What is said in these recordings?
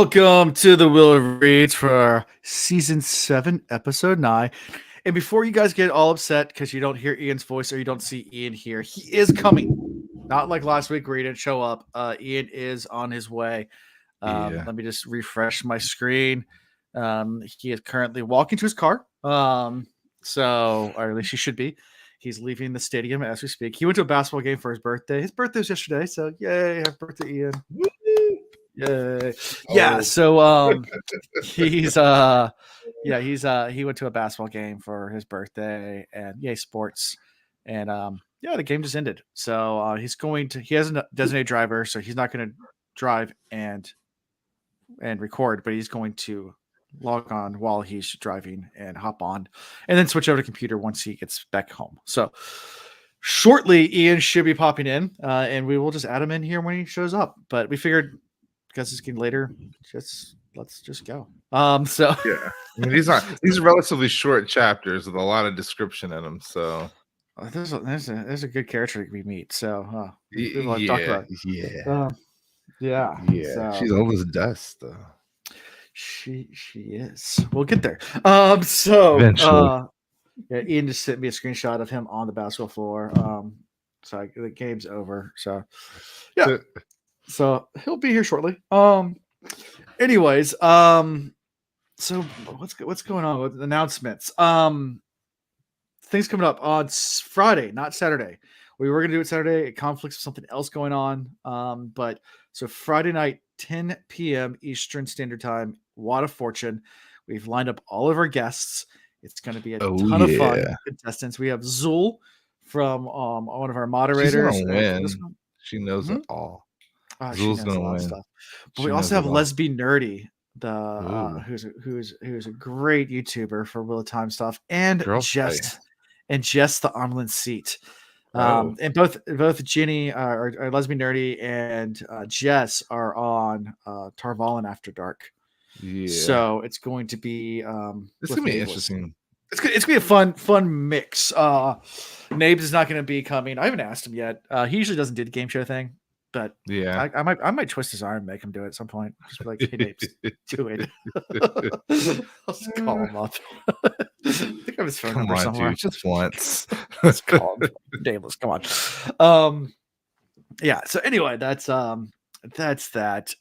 Welcome to the Wheel of Reeds for season 7, episode 9. And before you guys get all upset because you don't hear Ian's voice or you don't see Ian here, he is coming. Not like last week where he didn't show up. Ian is on his way. Let me just refresh my screen. He is currently walking to his car. Or at least he should be. He's leaving the stadium as we speak. He went to a basketball game for his birthday. His birthday was yesterday, so yay, happy birthday, Ian. Yay. Yeah, so he went to a basketball game for his birthday and yay sports. And the game just ended. So he has a designated driver, so he's not gonna drive and record, but he's going to log on while he's driving and hop on and then switch over to computer once he gets back home. So shortly Ian should be popping in and we will just add him in here when he shows up. But we figured because it's getting later, let's just go. So yeah, I mean these are relatively short chapters with a lot of description in them. So there's a good character we meet. So yeah. So, she's old as dust though. She is. We'll get there. Ian just sent me a screenshot of him on the basketball floor. So the game's over. So yeah. So he'll be here shortly. Anyways, so what's going on with announcements? Things coming up on Friday, not Saturday. We were gonna do it Saturday. It conflicts with something else going on. But so Friday night, 10 p.m. Eastern Standard Time, Wad of Fortune. We've lined up all of our guests. It's going to be a ton of fun. Contestants. We have Zul from one of our moderators. She's gonna win. She knows it all. Zul's going to win. Stuff. But we also have Lesbian Nerdy, who's a great YouTuber for Wheel of Time stuff, and Jess the Armland Seat. And both Ginny, or Lesbian Nerdy, and Jess are on Tarvalin After Dark. Yeah. So it's going to be it's gonna be interesting. It's gonna be a fun mix. Nabes is not going to be coming. I haven't asked him yet. He usually doesn't do the game show thing, but yeah, I might twist his arm and make him do it at some point. Just be like, hey Nabes, do it. I'll just call him up. I think I have his phone number somewhere. Dude, just once. Let's call him. Davis, come on. Yeah. So anyway, that's that.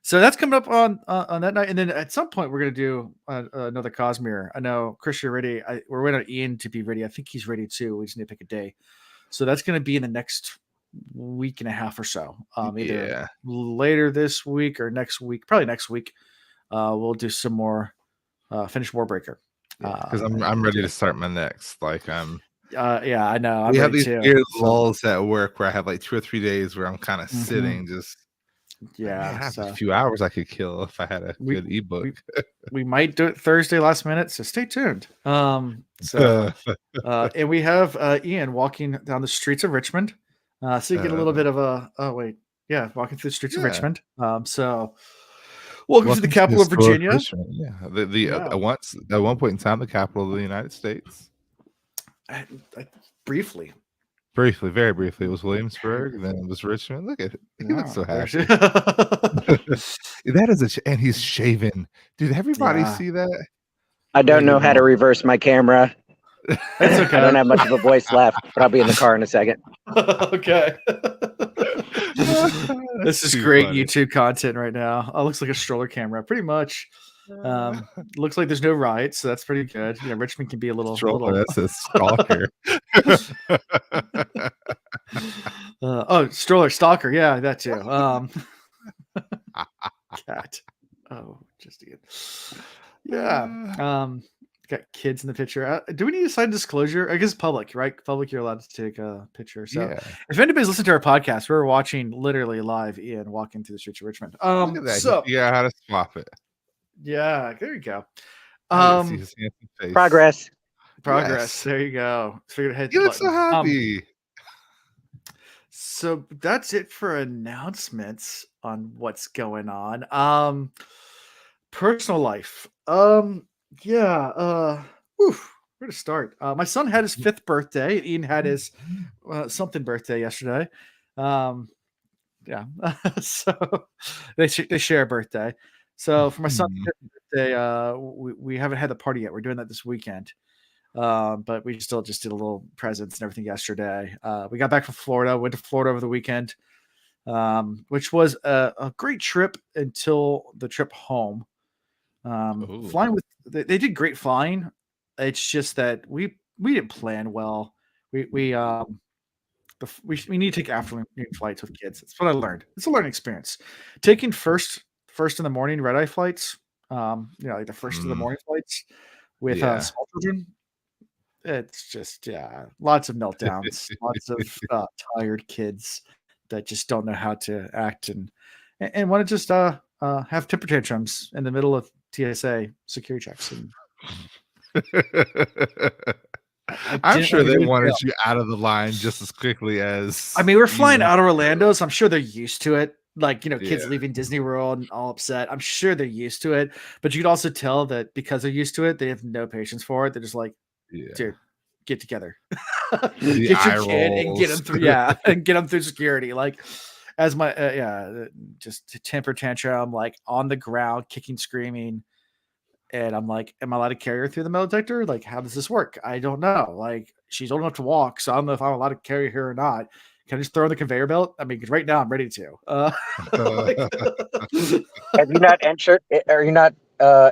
So that's coming up on that night, and then at some point we're gonna do another Cosmere. I know Chris, you're ready. We're waiting on Ian to be ready. I think he's ready too. We just need to pick a day. So that's gonna be in the next week and a half or so. Either later this week or next week. Probably next week. We'll do some more. Finish Warbreaker. Because I'm ready to start my next. Like yeah, I know. We have these weird lulls at work where I have like 2 or 3 days where I'm kind of sitting just. Yeah, I have a few hours I could kill if I had a good ebook. We might do it Thursday last minute, so stay tuned. And we have Ian walking down the streets of Richmond. So you get a little bit of walking through the streets of Richmond. So welcome to the capital of Virginia. Yeah, at one point in time, the capital of the United States. Briefly, very briefly, it was Williamsburg, then it was Richmond. Look at it. He looks so happy. That is and he's shaven. Did everybody see that? I don't know how to reverse my camera. That's okay. I don't have much of a voice left, but I'll be in the car in a second. Okay. This is great funny. YouTube content right now. Oh, looks like a stroller camera, pretty much. Looks like there's no riots, so that's pretty good. Yeah, Richmond can be a little stroller. That's a stalker. Stroller stalker. Yeah, that too. Cat. Oh, just again. Yeah. Got kids in the picture. Do we need to sign disclosure? I guess public, right? Public, you're allowed to take a picture. So if anybody's listening to our podcast, we're watching literally live Ian walking through the streets of Richmond. Look at that. So how to swap it. Yeah, there you go. Progress. Yes. There you go. Figured ahead. You look so happy. So that's it for announcements on what's going on. Personal life. Where to start? My son had his 5th birthday. Ian had his something birthday yesterday. Yeah. So they share a birthday. So for my son's birthday, we haven't had the party yet. We're doing that this weekend. But we still just did a little presents and everything yesterday. We got back from Florida, went to Florida over the weekend, which was a great trip until the trip home. Flying with they did great flying. It's just that we didn't plan well. We need to take afternoon flights with kids. That's what I learned. It's a learning experience. Taking first in the morning red eye flights, like the first of the morning flights with small children. It's just lots of meltdowns, lots of tired kids that just don't know how to act and want to just have temper tantrums in the middle of TSA security checks. And I'm sure they wanted you out of the line just as quickly as. I mean, we're flying out of Orlando, so I'm sure they're used to it. Like, kids leaving Disney World and all upset. I'm sure they're used to it. But you could also tell that because they're used to it, they have no patience for it. They're just like, dude, get together. Get your kid and get them through. Yeah, and get them through security. Like, as my just temper tantrum, like on the ground, kicking, screaming. And I'm like, am I allowed to carry her through the metal detector? Like, how does this work? I don't know. Like, she's old enough to walk, so I don't know if I'm allowed to carry her or not. Can I just throw in the conveyor belt? I mean, because right now I'm ready to. Have you not entered? Are you not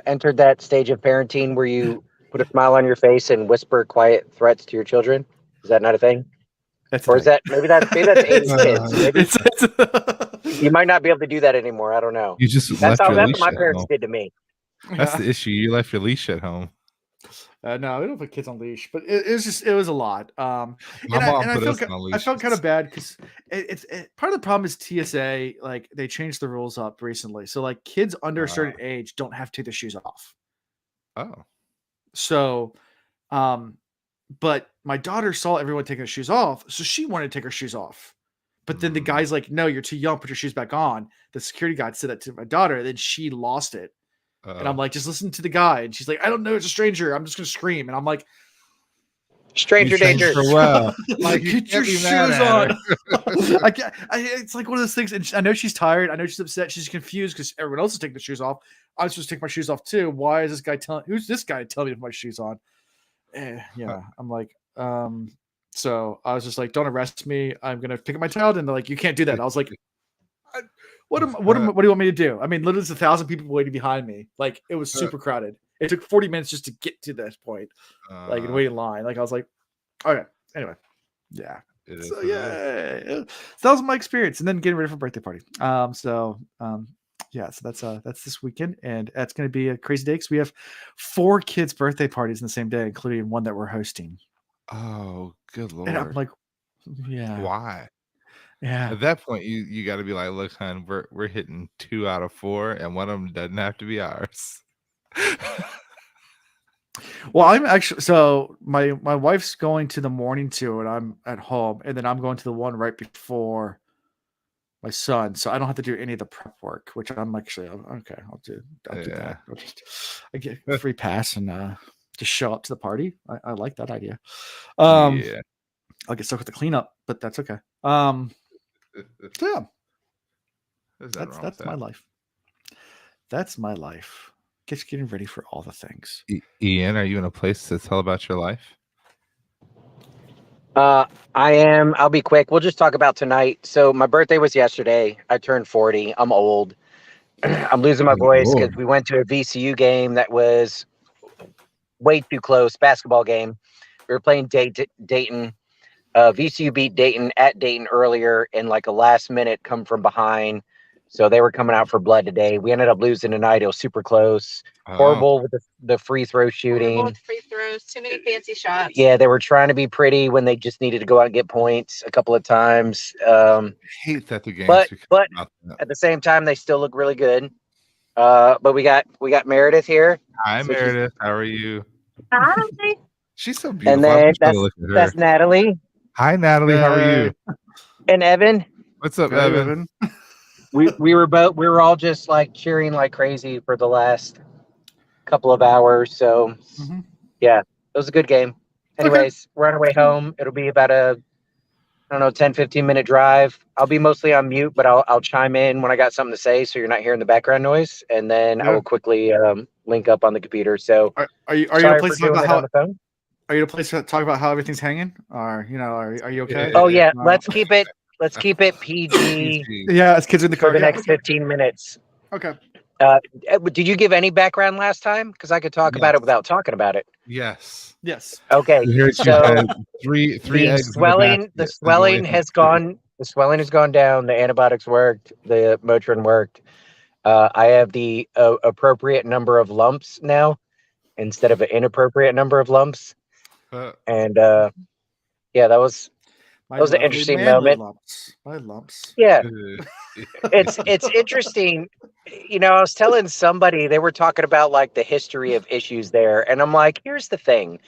entered that stage of parenting where you put a smile on your face and whisper quiet threats to your children? Is that not a thing? Is that maybe that's 80s kids? Maybe you might not be able to do that anymore. I don't know. You just that's what my parents did to me. That's the issue. You left your leash at home. No, we don't put kids on leash, but it was a lot. My mom put us on leash. I felt kind of bad because it's part of the problem is TSA, like they changed the rules up recently. So like kids under a certain age don't have to take their shoes off. Oh. So but my daughter saw everyone taking their shoes off, so she wanted to take her shoes off. But then the guy's like, no, you're too young, put your shoes back on. The security guard said that to my daughter, then she lost it. And I'm like, just listen to the guy. And she's like, I don't know, it's a stranger. I'm just gonna scream. And I'm like, stranger danger. Well. Like, get your shoes on. It's like one of those things. And I know she's tired. I know she's upset. She's confused because everyone else is taking the shoes off. I'm supposed to take my shoes off too. Why is this guy who's this guy telling me to put my shoes on? I'm like, so I was just like, don't arrest me. I'm gonna pick up my child. And they're like, you can't do that. And I was like, what do you want me to do? I mean, literally, there's 1,000 people waiting behind me. Like, it was super crowded. It took 40 minutes just to get to this point, like and wait in line. Like, I was like, okay. Anyway, yeah. So that was my experience, and then getting ready for a birthday party. So that's this weekend, and it's going to be a crazy day because we have 4 kids' birthday parties in the same day, including one that we're hosting. Oh, good Lord! And I'm like, why? Yeah. At that point, you got to be like, look, hon, we're hitting 2 out of 4, and one of them doesn't have to be ours. Well, I'm actually my wife's going to the morning two, and I'm at home, and then I'm going to the one right before my son, so I don't have to do any of the prep work, which I'm actually okay. I'll do that. I get a free pass and just show up to the party. I like that idea. I'll get stuck with the cleanup, but that's okay. So that's my life. That's my life. Just getting ready for all the things. Ian, are you in a place to tell about your life? I am. I'll be quick. We'll just talk about tonight. So my birthday was yesterday. I turned 40. I'm old. I'm losing my voice because we went to a VCU game that was way too close. Basketball game. We were playing Dayton. VCU beat Dayton at Dayton earlier in like a last minute come from behind. So they were coming out for blood today. We ended up losing tonight. It was super close. Horrible with the free throw shooting. Horrible with free throws. Too many fancy shots. Yeah, they were trying to be pretty when they just needed to go out and get points a couple of times. I hate that the game. But at the same time, they still look really good. But we got Meredith here. Hi, Meredith. How are you? Hi. She's so beautiful. And then that's Natalie. Hi, Natalie. How are you? And Evan. What's up, Evan? We were all just like cheering like crazy for the last couple of hours. So yeah, it was a good game. Anyways, we're on our way home. It'll be about a I don't know, 10, 15-minute drive. I'll be mostly on mute, but I'll chime in when I got something to say so you're not hearing the background noise. And then I Yeah. will quickly link up on the computer. So Are you in a sorry place for to talk doing about it on how? the phone. Are you in a place to talk about how everything's hanging? Or are you okay? Oh yeah, No. let's keep it PG Yeah, as kids in the for car. the Yeah, next okay. 15 minutes. Okay. Did you give any background last time? Because I could talk about it Yes. without talking about it. Yes. Yes. Okay, We heard you so had three the eggs in the swelling, basket the on swelling way home. has gone. The swelling has gone down. The antibiotics worked. The Motrin worked. I have the appropriate number of lumps now instead of an inappropriate number of lumps. And yeah, that was My an lovely interesting manly moment. lumps. My lumps. Yeah, it's interesting. You know, I was telling somebody, they were talking about like the history of issues there, and I'm like, here's the thing.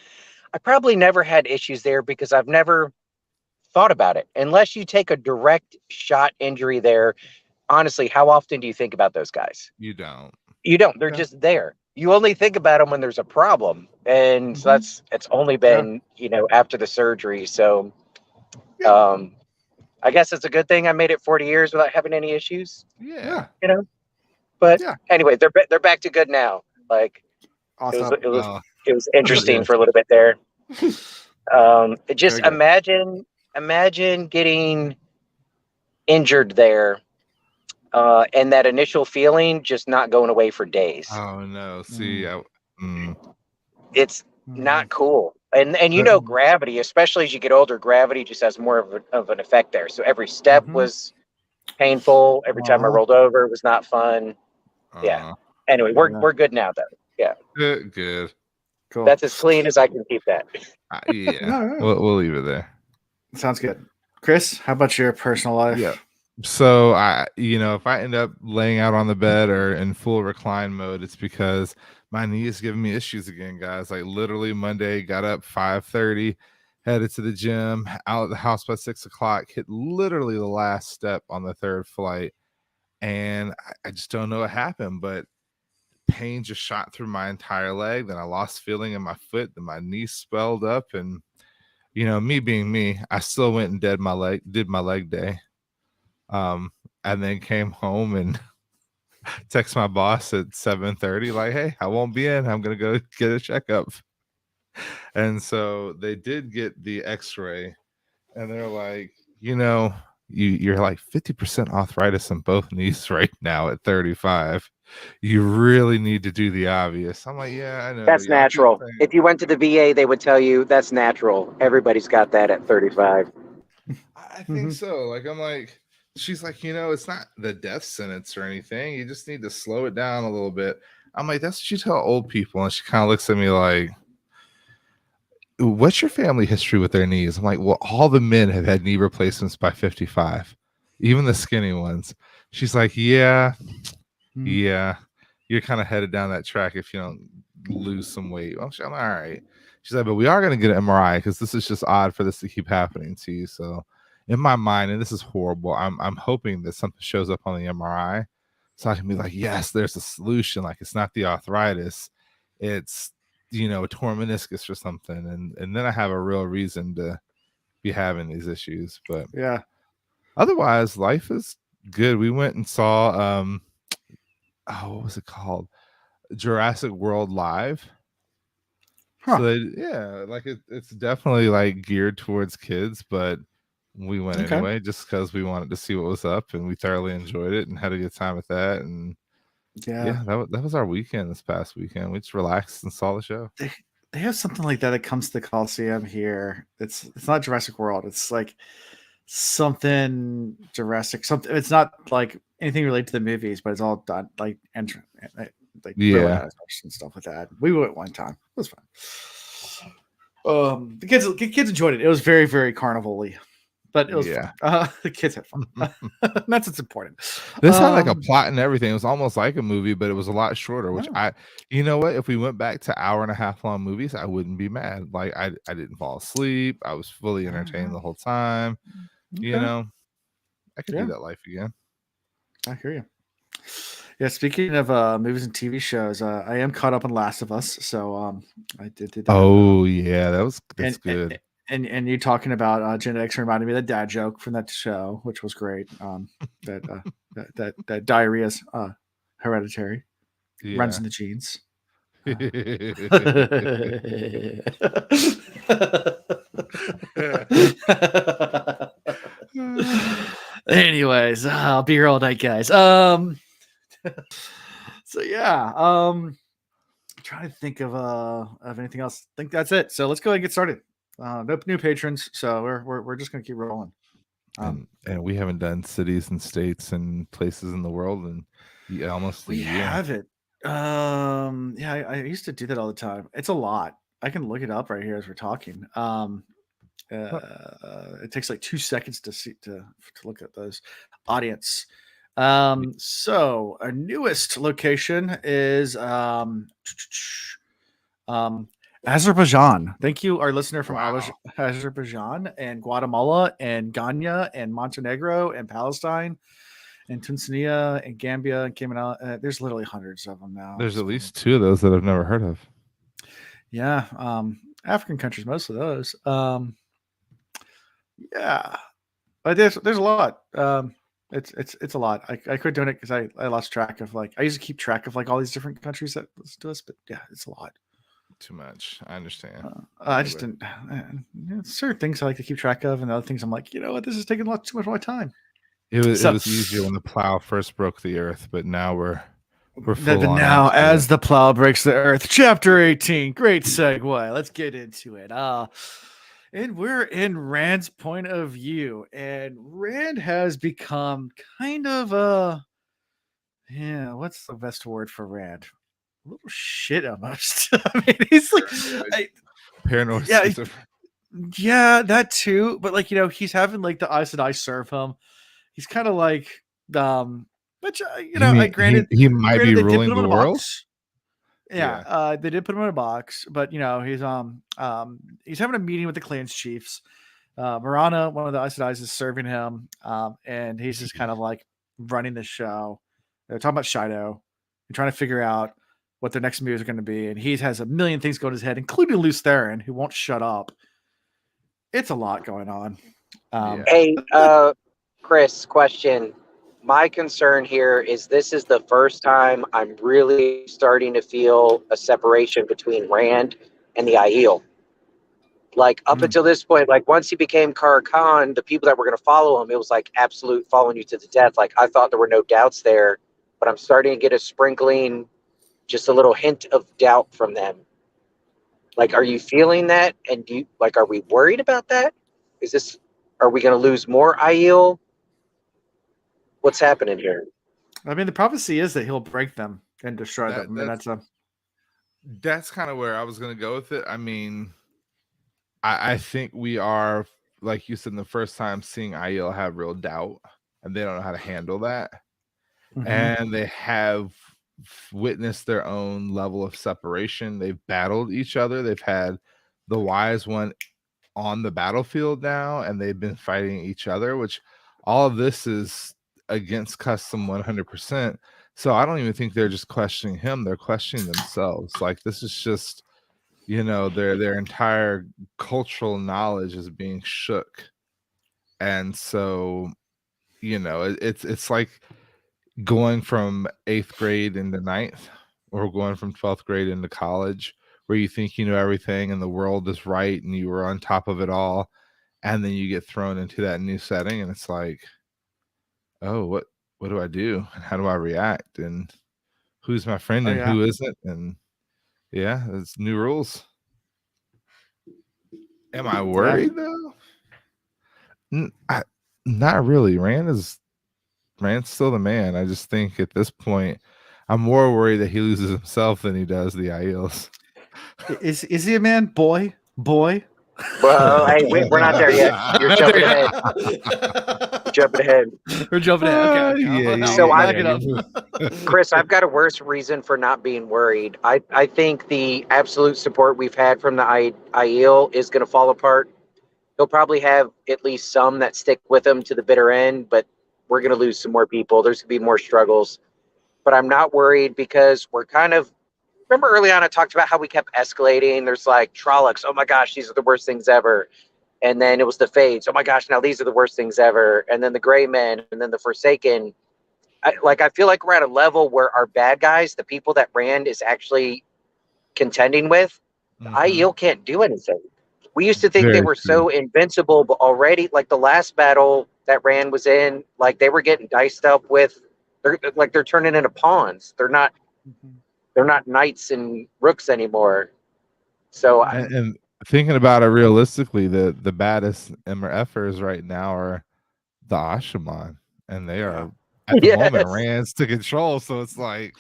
I probably never had issues there because I've never thought about it. Unless you take a direct shot injury there, honestly, how often do you think about those guys? You don't. You don't. They're Yeah. just there. You only think about them when there's a problem, and so it's only been after the surgery. So, Yeah. I guess it's a good thing I made it 40 years without having any issues. Yeah. But Yeah. anyway, they're back to good now. Like Awesome. it was interesting is. for a little bit there. Just Very good. imagine getting injured there, and that initial feeling just not going away for days. Oh no. See, It's not cool. And you know, gravity, especially as you get older, gravity just has more of an effect there. So every step was painful. Every time I rolled over, it was not fun. Yeah. Anyway, we're good now though. Yeah. Good. Cool. That's as clean as I can keep that. Yeah. No. We'll leave it there. Sounds good. Chris, how about your personal life? Yeah. So if I end up laying out on the bed or in full recline mode, it's because my knee is giving me issues again, guys. Like literally Monday, got up 5:30, headed to the gym, out of the house by 6:00, hit literally the last step on the third flight. And I just don't know what happened, but pain just shot through my entire leg. Then I lost feeling in my foot. Then my knee swelled up. And, me being me, I still went and did my leg day. And then came home and text my boss at 7:30, like, hey, I won't be in. I'm going to go get a checkup. And so they did get the x-ray and they're like, you're like 50% arthritis in both knees right now at 35. You really need to do the obvious. I'm like, yeah, I know. That's natural. If you went to the VA, they would tell you that's natural. Everybody's got that at 35. I think so. Like, I'm like, she's like, it's not the death sentence or anything. You just need to slow it down a little bit. I'm like, that's what you tell old people. And she kind of looks at me like, what's your family history with their knees? I'm like, well, all the men have had knee replacements by 55, even the skinny ones. She's like, yeah, you're kind of headed down that track if you don't lose some weight. I'm all right. She's like, but we are going to get an MRI because this is just odd for this to keep happening to you. So in my mind, and this is horrible, I'm hoping that something shows up on the MRI so I can be like, yes, there's a solution. Like, it's not the arthritis, it's a torn meniscus or something, and then I have a real reason to be having these issues. But yeah, otherwise life is good. We went and saw what was it called, Jurassic World Live. So it's definitely like geared towards kids, but we went anyway just because we wanted to see what was up, and we thoroughly enjoyed it and had a good time with that. And that was our weekend this past weekend. We just relaxed and saw the show. They have something like that comes to the Coliseum here. It's not Jurassic World. It's like something Jurassic. Something. It's not like anything related to the movies, but it's all done like and stuff like that. We went one time. It was fun. The kids enjoyed it. It was very, very carnival-y. But it was fun. The kids had fun. That's what's important. This had like a plot and everything. It was almost like a movie, but it was a lot shorter, which you know what? If we went back to 1.5 hour long movies, I wouldn't be mad. Like I didn't fall asleep. I was fully entertained the whole time. I could do that life again. I hear you. Yeah, speaking of movies and TV shows, I am caught up on Last of Us, so I did that. Oh yeah, that's good. and you talking about genetics reminded me of the dad joke from that show, which was great. That diarrhea is hereditary, runs Yeah. in the genes. Anyways, I'll be here all night, guys. So yeah, I'm trying to think of anything else. I think that's it. So let's go ahead and get started. No new patrons, so we're just gonna keep rolling. and we haven't done cities and states and places in the world in almost a We year. have it. Yeah, I used to do that all the time. It's a lot. I can look it up right here as we're talking. It takes like 2 seconds to look at those audience. So our newest location is Azerbaijan. Thank you, our listener from Wow. Azerbaijan and Guatemala and Ghana and Montenegro and Palestine and Tanzania and Gambia and Cayman Islands. There's literally hundreds of them now. There's at least 2 of those that I've never heard of. Yeah, African countries, most of those. Yeah, but there's a lot. It's a lot. I quit doing it because I lost track of I used to keep track of all these different countries that listen to us, but yeah, it's a lot. Too much. I understand. I just didn't. Certain things I like to keep track of, and other things I'm like, you know what, this is taking too much of my time. It was easier when the plow first broke the earth, but now we're full on now into as the plow breaks the earth. Chapter 18. Great segue. Let's get into it. And we're in Rand's point of view, and Rand has become kind of what's the best word for Rand? A little shit almost. I mean, he's like paranoid. Yeah, that too. But he's having the Aes Sedai serve him. He's kind of which granted he might be they ruling did put him the in a world. box. Yeah, they did put him in a box, but he's having a meeting with the clan's chiefs. Marana, one of the Aes Sedai, is serving him, and he's just kind of running the show. They're talking about Shido and trying to figure out what their next moves are going to be, and he has a million things going in his head, including Luce Theron, who won't shut up. It's a lot going on. Hey, Chris, question. My concern here is this is the first time I'm really starting to feel a separation between Rand and the Aiel. Up until this point, once he became Kara Khan, the people that were going to follow him, it was absolute following you to the death. I thought there were no doubts there, but I'm starting to get a sprinkling, just a little hint of doubt from them. Are you feeling that? And do you, are we worried about that? Are we going to lose more Aiel? What's happening here? I mean, the prophecy is that he'll break them and destroy them. I mean, that's kind of where I was going to go with it. I mean, I think we are, like you said, the first time seeing Aiel have real doubt, and they don't know how to handle that. Mm-hmm. And they have witnessed their own level of separation. They've battled each other. They've had the wise one on the battlefield now, and they've been fighting each other, which all of this is against custom 100%. So I don't even think they're just questioning him. They're questioning themselves. This is just, their entire cultural knowledge is being shook. And so, it's like going from 8th grade into 9th, or going from 12th grade into college, where you think you know everything and the world is right and you were on top of it all, and then you get thrown into that new setting, and it's like, oh, what do I do? And how do I react? And who's my friend and who isn't? And yeah, it's new rules. Am I worried though? Not really. Rand's still the man. I just think at this point, I'm more worried that he loses himself than he does the Aiels. Is he a man? Boy. Well, hey, we're not there yet. You're jumping ahead. We're jumping ahead. Okay. Chris, I've got a worse reason for not being worried. I think the absolute support we've had from the Aiel is going to fall apart. He'll probably have at least some that stick with him to the bitter end, but we're going to lose some more people. There's going to be more struggles. But I'm not worried because we're remember early on I talked about how we kept escalating. There's Trollocs. Oh my gosh, these are the worst things ever. And then it was the Fates. Oh my gosh, now these are the worst things ever. And then the Gray Men, and then the Forsaken. I feel like we're at a level where our bad guys, the people that Rand is actually contending with, Aiel can't do anything. We used to think they Very were true. so invincible, but already, like the last battle that Rand was in, like they were getting diced up with, they're turning into pawns. They're not knights and rooks anymore. So And thinking about it realistically, the baddest MFers right now are the Ashaman, and they are at the moment yes, Rand's to control. So it's like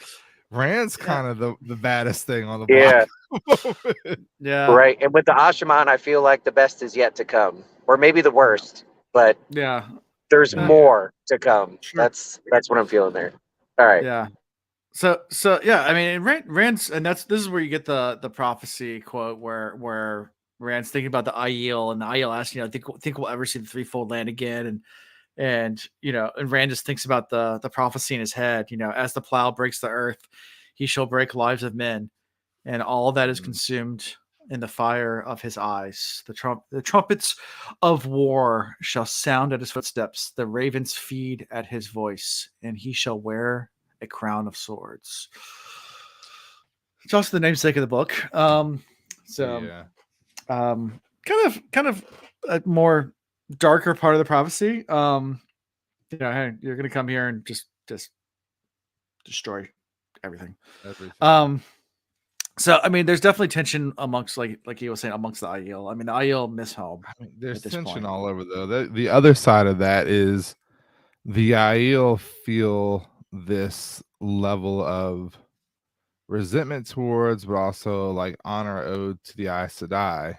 Rand's kind of the baddest thing on the yeah, block. Yeah. right. And with the Ashaman, I feel like the best is yet to come, or maybe the worst, but Yeah. there's Yeah. more to come. Sure. That's what I'm feeling there. All right. Yeah. So yeah, I mean, Rand's, and this is where you get the prophecy quote where Rand's thinking about the Aiel, and the Aiel asks, think we'll ever see the threefold land again, and and Rand just thinks about the prophecy in his head. As the plow breaks the earth, he shall break lives of men, and all that is consumed in the fire of his eyes. The trumpets of war shall sound at his footsteps. The ravens feed at his voice, and he shall wear a crown of swords. It's also the namesake of the book. Yeah. Kind of a more darker part of the prophecy. Hey, you're gonna come here and just destroy everything. So I mean, there's definitely tension amongst, like he was saying, amongst the Aiel. I mean, the Aiel miss home. I mean, there's at this tension point. all over though. The other side of that is the Aiel feel this level of resentment towards, but also like honor owed to the Aes Sedai.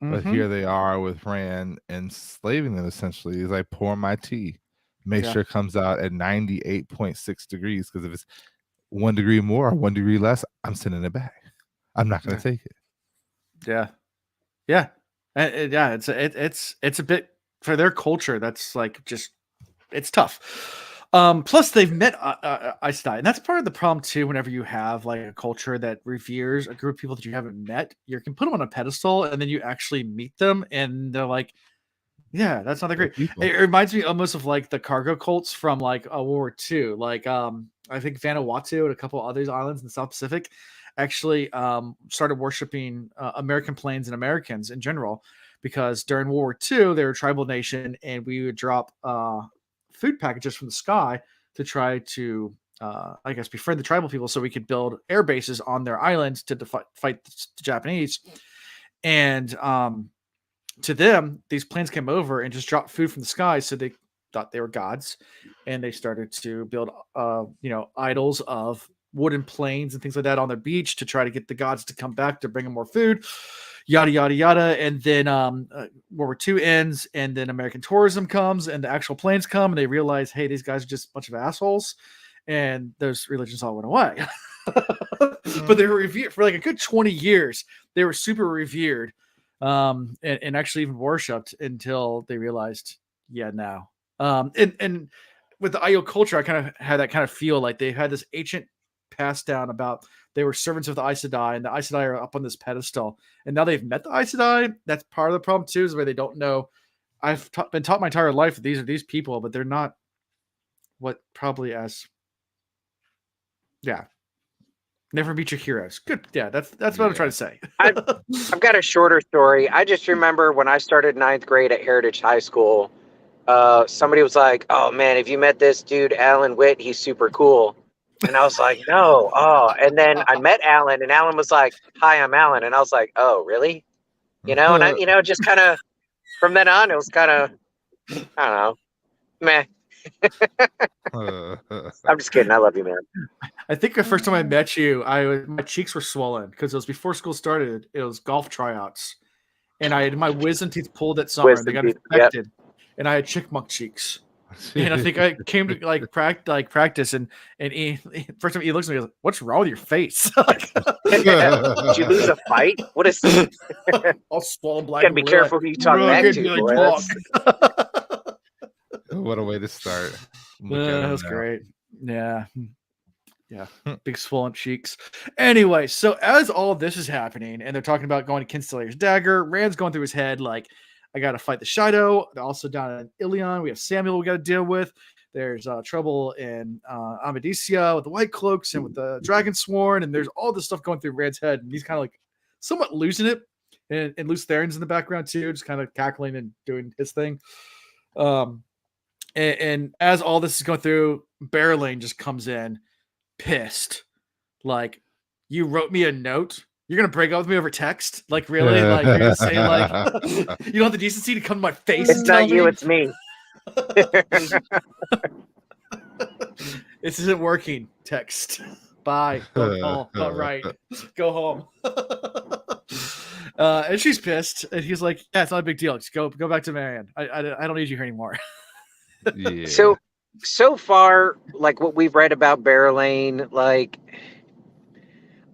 But here they are with Rand enslaving them essentially. He's like, pour my tea. Make sure it comes out at 98.6 degrees, because if it's 1 degree more or 1 degree less, I'm sending it back. I'm not going to take it. Yeah. It's a bit, for their culture, that's like just, it's tough. Plus they've met Aes Sedai, and that's part of the problem too. Whenever you have like a culture that reveres a group of people that you haven't met, you can put them on a pedestal, and then you actually meet them, and they're like, yeah, that's not that great. It reminds me almost of like the cargo cults from like World War II. Like I think Vanuatu and a couple other islands in the South Pacific actually started worshiping American planes and Americans in general, because during World War II they were a tribal nation, and we would drop food packages from the sky to try to I guess befriend the tribal people, so we could build air bases on their islands to fight the Japanese. And to them, these planes came over and just dropped food from the sky, so they thought they were gods, and they started to build idols of wooden planes and things like that on their beach to try to get the gods to come back to bring them more food, yada yada yada. And then World War II ends, and then American tourism comes, and the actual planes come, and they realize, hey, these guys are just a bunch of assholes, and those religions all went away. But they were revered for like a good 20 years. They were super revered, and actually even worshipped, until they realized, and with the Aiel culture, I kind of had that kind of feel like they had this ancient passed down about they were servants of the Aes Sedai, and the Aes Sedai are up on this pedestal, and now they've met the Aes Sedai. That's part of the problem too, is where they don't know. I've been taught my entire life that these are these people, but they're not what probably as never meet your heroes. Good. Yeah, that's what I'm trying to say. I've got a shorter story. I just remember when I started 9th grade at Heritage High School, somebody was like, oh man, have you met this dude, Alan Witt? He's super cool. And I was like, no. Oh, and then I met Alan, and Alan was like, hi, I'm Alan. And I was like, oh, really? And I, just kind of, from then on, it was kind of, I don't know, meh. I'm just kidding. I love you, man. I think the first time I met you, my cheeks were swollen because it was before school started. It was golf tryouts, and I had my wisdom teeth pulled that summer, and they got infected, and I had chickmunk cheeks. And I think I came to practice, and first time he looks at me, he goes, "What's wrong with your face? Did you lose a fight? What is? All swollen black. Gotta be careful who you talk back to, boy. What a way to start. That's great. Yeah. Big swollen cheeks. Anyway, so as all of this is happening, and they're talking about going to Kinslayer's dagger, Rand's going through his head like, I got to fight the Shido. They're also down in Ilion. We have Samuel we got to deal with. There's trouble in Amadicia with the White Cloaks and with the Dragon Sworn, and there's all this stuff going through Rand's head, and he's kind of like somewhat losing it. And Luce Theron's in the background too, just kind of cackling and doing his thing. And as all this is going through, Barrelane just comes in, pissed, like, you wrote me a note. You're gonna break up with me over text? Like, really? Like, you're gonna say, like, you don't have the decency to come to my face It's and tell not you, me? it's me. This isn't working. Text. Bye. Don't call. Not right. Go home. And she's pissed, and he's like, "Yeah, it's not a big deal. Just go back to Marianne. I don't need you here anymore." Yeah. So far, like what we've read about Barrelane, like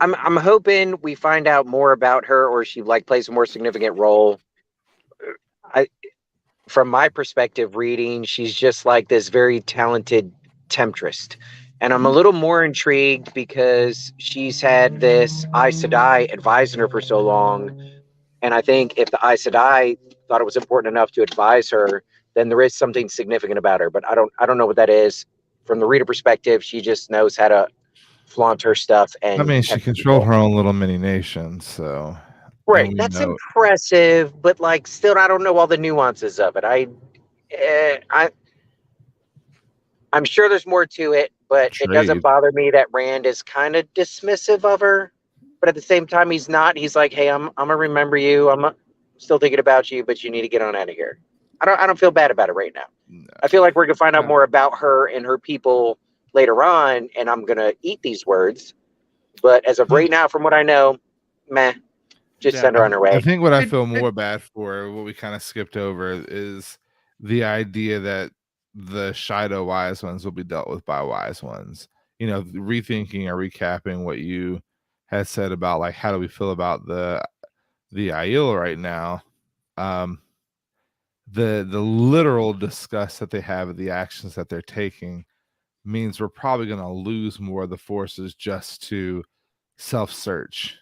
I'm hoping we find out more about her, or she like plays a more significant role. From my perspective reading, she's just like this very talented temptress. And I'm a little more intrigued because she's had this Aes Sedai advising her for so long. And I think if the Aes Sedai thought it was important enough to advise her, then there is something significant about her. But I don't know what that is. From the reader perspective, she just knows how to flaunt her stuff. And I mean, she controlled her own little mini nation, so right. That's impressive, but like, still, I don't know all the nuances of it. I'm sure there's more to it, but it doesn't bother me that Rand is kind of dismissive of her. But at the same time, he's not. He's like, hey, I'm gonna remember you. I'm still thinking about you, but you need to get on out of here. I don't feel bad about it right now. No. I feel like we're gonna find out more about her and her people later on, and I'm gonna eat these words. But as of right now, from what I know, meh. Just send her on her way. I think what I feel more bad for, what we kind of skipped over, is the idea that the Shido wise ones will be dealt with by wise ones. You know, rethinking or recapping what you had said about, like, how do we feel about the Aiel right now? The literal disgust that they have of the actions that they're taking means we're probably going to lose more of the forces just to self-search.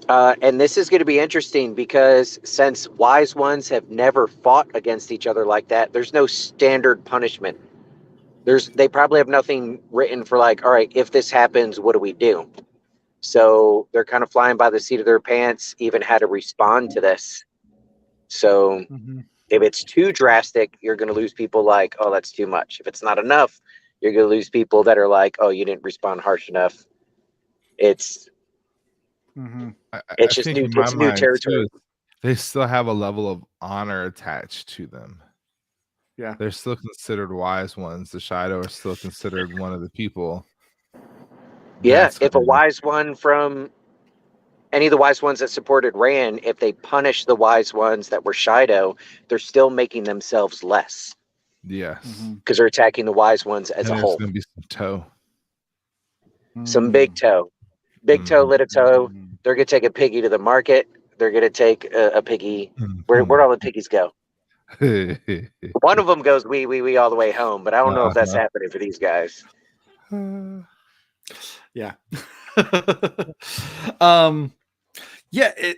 And this is going to be interesting because since wise ones have never fought against each other like that, there's no standard punishment. They probably have nothing written for like, all right, if this happens, what do we do? So they're kind of flying by the seat of their pants, even how to respond to this. So if it's too drastic, you're going to lose people like, oh, that's too much. If it's not enough, you're going to lose people that are like, oh, you didn't respond harsh enough. It's just new. It's new territory. Too, they still have a level of honor attached to them. Yeah, they're still considered wise ones. The Shido are still considered one of the people. Yeah, if a wise one from any of the wise ones that supported Rand, if they punish the wise ones that were Shido, they're still making themselves less. Yes, because they're attacking the wise ones as a whole. There's going to be some toe, some big toe. Big toe, little toe. They're gonna take a piggy to the market. They're gonna take a piggy. Where'd all the piggies go? One of them goes wee all the way home, but I don't know if that's happening for these guys. Yeah.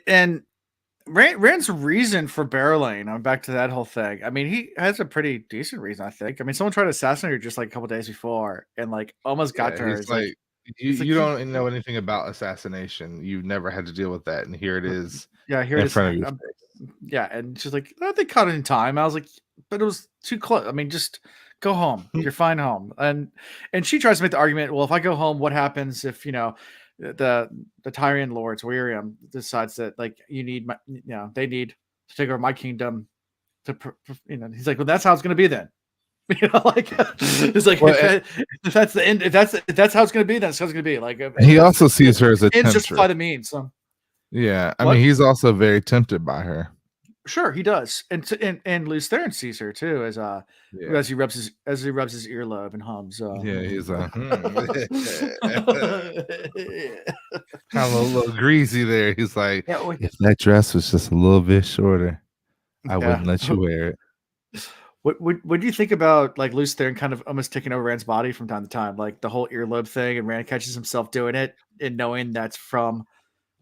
And Rand's reason for Barrelane, I'm back to that whole thing. I mean, he has a pretty decent reason, I think. I mean, someone tried to assassinate her just like a couple days before and like almost got to her. It's like you don't know anything about assassination. You've never had to deal with that, and here it is. Yeah, here it is. Yeah, and she's like, oh, they caught it in time. I was like, but it was too close. I mean, just go home. You're fine home. And she tries to make the argument, well, if I go home, what happens if, the Tyrian Lords, Wiriam, decides that like they need to take over my kingdom to, he's like, well, that's how it's going to be then. It's like, if that's the end, if that's how it's going to be, then it's how it's going to be. Like, he also sees her as a tempter. Justify the means. So. Yeah, I mean, he's also very tempted by her. Sure, he does, and Luce Theron sees her too as he rubs his earlobe and hums. Yeah, he's kind of a little greasy there. He's like, if that dress was just a little bit shorter, I wouldn't let you wear it. What do you think about like Luce Theron kind of almost taking over Rand's body from time to time, like the whole earlobe thing, and Rand catches himself doing it and knowing that's from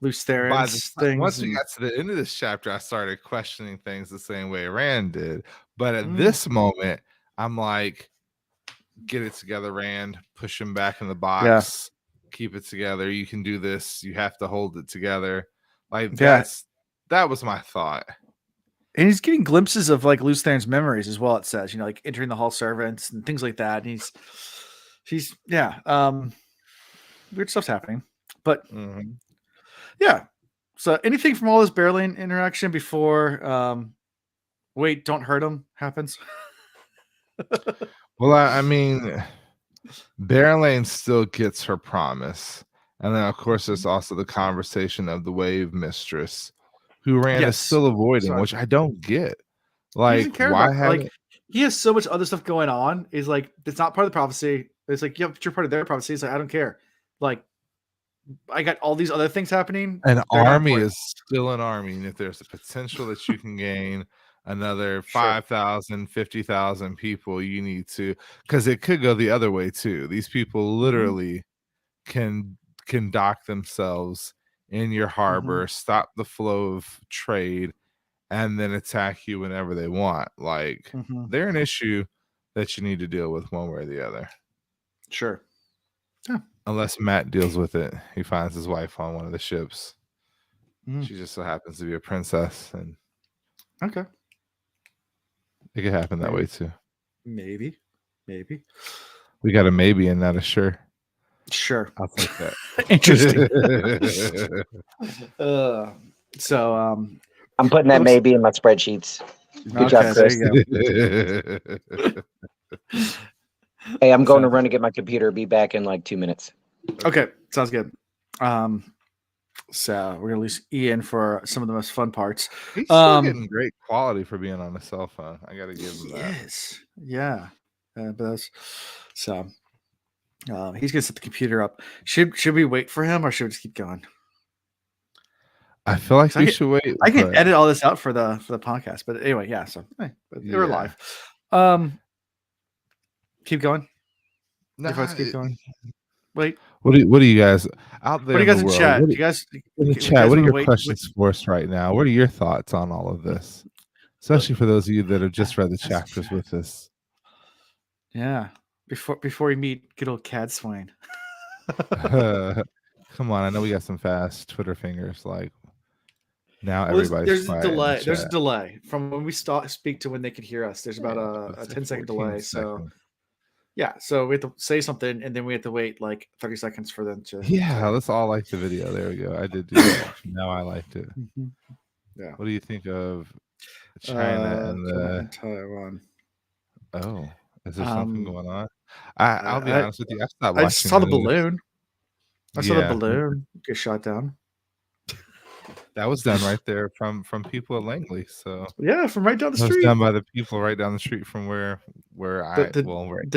loose By Therans things. once we got to the end of this chapter, I started questioning things the same way Rand did. But at this moment, I'm like, get it together, Rand. Push him back in the box. Keep it together. You can do this. You have to hold it together. Like that was my thought. And he's getting glimpses of like Loose Theron's memories as well. It says, like entering the hall servants and things like that. And he's weird stuff's happening. But yeah. So anything from all this Barrelane interaction before wait, don't hurt him happens? Well, I mean, Barrelane still gets her promise. And then, of course, there's also the conversation of the Wave Mistress, who Rand is still avoiding, which I don't get. Like, he doesn't care why about, like, he has so much other stuff going on. Is like, it's not part of the prophecy. It's like, yeah, but you're part of their prophecy. It's like, I don't care. Like, I got all these other things happening. An army is still an army. And if there's a potential that you can gain another 5,000, 50,000 people, you need to, because it could go the other way too. These people literally can dock themselves in your harbor, stop the flow of trade, and then attack you whenever they want. Like, they're an issue that you need to deal with one way or the other. Sure. Yeah. Unless Matt deals with it. He finds his wife on one of the ships. She just so happens to be a princess. And okay. It could happen that way too. Maybe. We got a maybe and not a sure. Sure. I'll take that. Interesting. So I'm putting that maybe in my spreadsheets. Good job, Chris. There you go. Hey, I'm going to run to get my computer. Be back in like 2 minutes. Okay, sounds good. So we're gonna lose Ian for some of the most fun parts. He's still getting great quality for being on a cell phone. I gotta give him that. Yes, yeah. But that's, so he's gonna set the computer up. Should we wait for him or should we just keep going? I feel like we should wait. I can edit all this out for the podcast, but anyway, yeah. So we're live. Keep going. Keep going. Wait. What do you guys out there? What do you guys in chat? In the chat, what are your questions for us right now? What are your thoughts on all of this? Especially for those of you that have just read the chapters with us. Yeah. Before we meet good old Cadsuane. Come on, I know we got some fast Twitter fingers. Like now, everybody's there's a delay. There's a delay from when we speak to when they can hear us. There's about a 10-second delay. So yeah, so we have to say something and then we have to wait like 30 seconds for them to. Yeah, let's all like the video. There we go. I did do that. Now I liked it. Yeah. What do you think of China and the Taiwan? Oh, is there something going on? I'll be honest with you. I stopped I watching saw the balloon. I saw the Yeah. balloon get shot down. That was done right there from people at Langley. So Yeah, from right down the it was street. done by the people right down the street from where The where new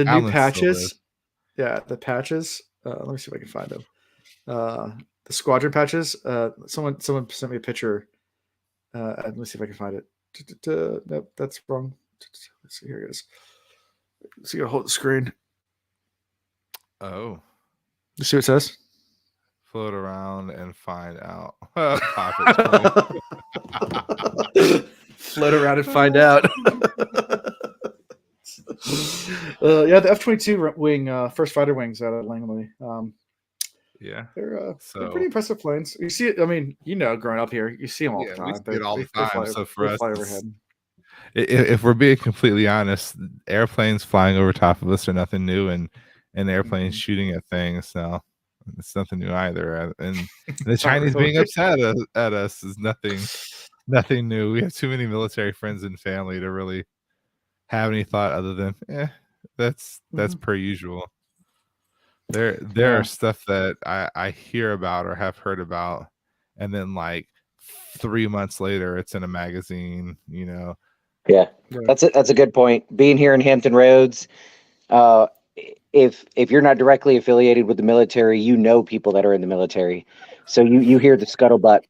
Alan still patches. lives. Yeah, the patches. Let me see if I can find them. The squadron patches. Someone sent me a picture. Let me see if I can find it. Nope, that's wrong. Let's see, here it is. Let's see, hold the screen. Oh, You see what it says? float around and find out. Float around and find out. Yeah, the F-22 wing, first fighter wings out of Langley. Yeah, they're pretty impressive planes. You see it. I mean, growing up here, you see them all the time. We see it all the time. So for us, fly overhead. If we're being completely honest, airplanes flying over top of us are nothing new, and airplanes shooting at things now, it's nothing new either. And the Chinese being upset at us is nothing new. We have too many military friends and family to really have any thought other than that's per usual. There are stuff that I hear about or have heard about, and then like 3 months later it's in a magazine, Yeah, that's a good point. Being here in Hampton Roads, if you're not directly affiliated with the military, people that are in the military, so you hear the scuttlebutt,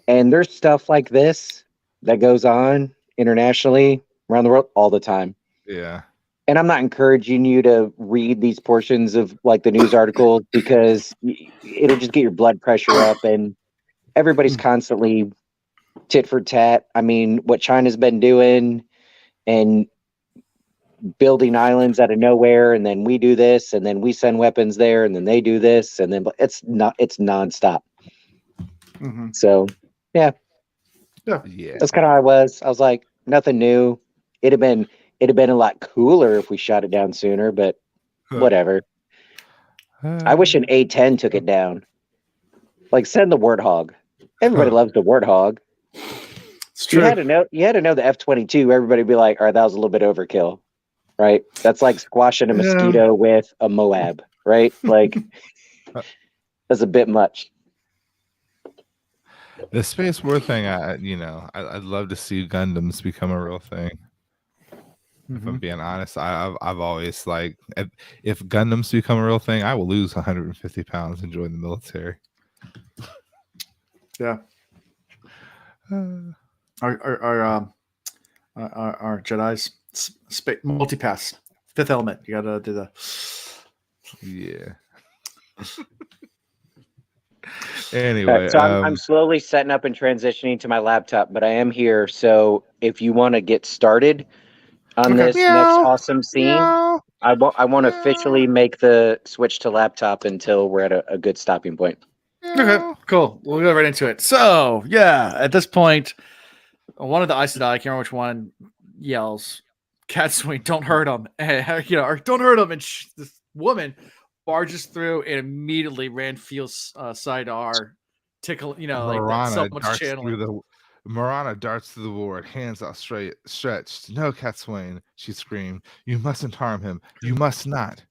and there's stuff like this that goes on internationally around the world all the time. Yeah. And I'm not encouraging you to read these portions of like the news articles because it'll just get your blood pressure up. And everybody's constantly tit for tat. I mean, what China's been doing and building islands out of nowhere, and then we do this, and then we send weapons there, and then they do this, and then it's nonstop. Mm-hmm. So yeah, that's kind of how I was. I was like, nothing new. It'd have been a lot cooler if we shot it down sooner, but whatever. I wish an A-10 took it down. Like, send the Warthog. Everybody loves the Warthog. It's true. You had to know the F-22. Everybody would be like, all right, that was a little bit overkill, right? That's like squashing a mosquito with a Moab, right? Like, that's a bit much. The space war thing, I'd love to see Gundams become a real thing. If I'm being honest, I've always like, if Gundams become a real thing, I will lose 150 pounds and join the military. Yeah. Our Jedi's multipass, fifth element. You gotta do the. Yeah. Anyway, so I'm slowly setting up and transitioning to my laptop, but I am here. So if you want to get started on this next awesome scene, I won't officially make the switch to laptop until we're at a good stopping point. Okay, cool. We'll go right into it. So yeah, at this point, one of the Aes Sedai, I can't remember which one, yells, "Cadsuane, don't hurt him!" Or don't hurt him. And this woman barges through and immediately Rand feels Sidar tickle. Like so much channeling. Marana darts through the ward, hands out stretched. "No, Cadsuane," she screamed. "You mustn't harm him. You must not."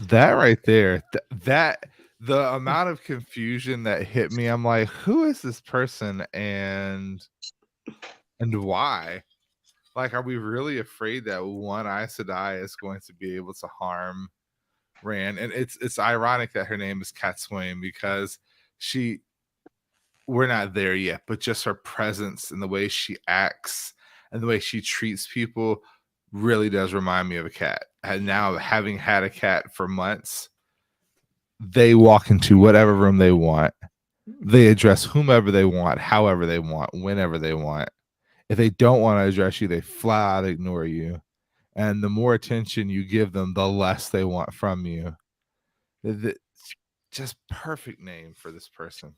That right there, the amount of confusion that hit me, I'm like, who is this person and why? Like, are we really afraid that one Aes Sedai is going to be able to harm Rand? And it's ironic that her name is Cadsuane because we're not there yet, but just her presence and the way she acts and the way she treats people really does remind me of a cat. And now, having had a cat for months, they walk into whatever room they want. They address whomever they want, however they want, whenever they want. If they don't want to address you, they flat out ignore you. And the more attention you give them, the less they want from you. Just perfect name for this person.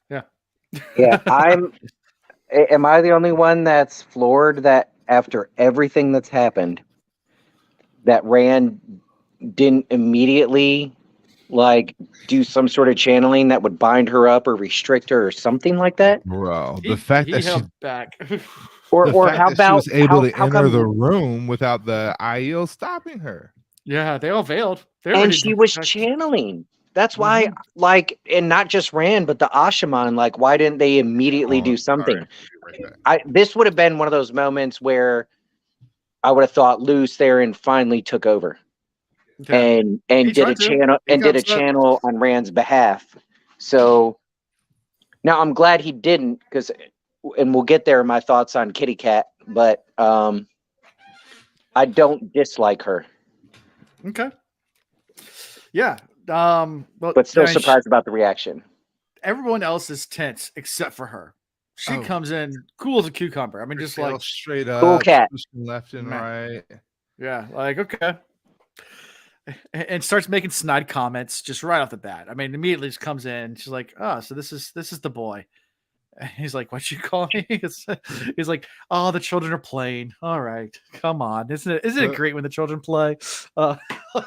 Yeah. Yeah, am I the only one that's floored that after everything that's happened, that Rand didn't immediately like do some sort of channeling that would bind her up or restrict her or something like that? Bro, the fact that held back. or how about she was able to enter the room without the Aiel stopping her? Yeah, they all veiled. And she was channeling. That's why, like, and not just Rand, but the Ashaman, like, why didn't they immediately do something? This would have been one of those moments where I would have thought Lews Therin finally took over and did a channel on Rand's behalf. So now I'm glad he didn't, and we'll get there in my thoughts on Kitty Cat, but I don't dislike her. Okay. Yeah. But still surprised about the reaction. Everyone else is tense except for her. She comes in cool as a cucumber. I mean, just like straight up, cool cat, left and right. Yeah, like okay, and starts making snide comments just right off the bat. I mean, immediately just comes in. She's like, "Oh, so this is the boy." And he's like, "What you call me?" He's like, "Oh, the children are playing. All right, come on, isn't it great when the children play?"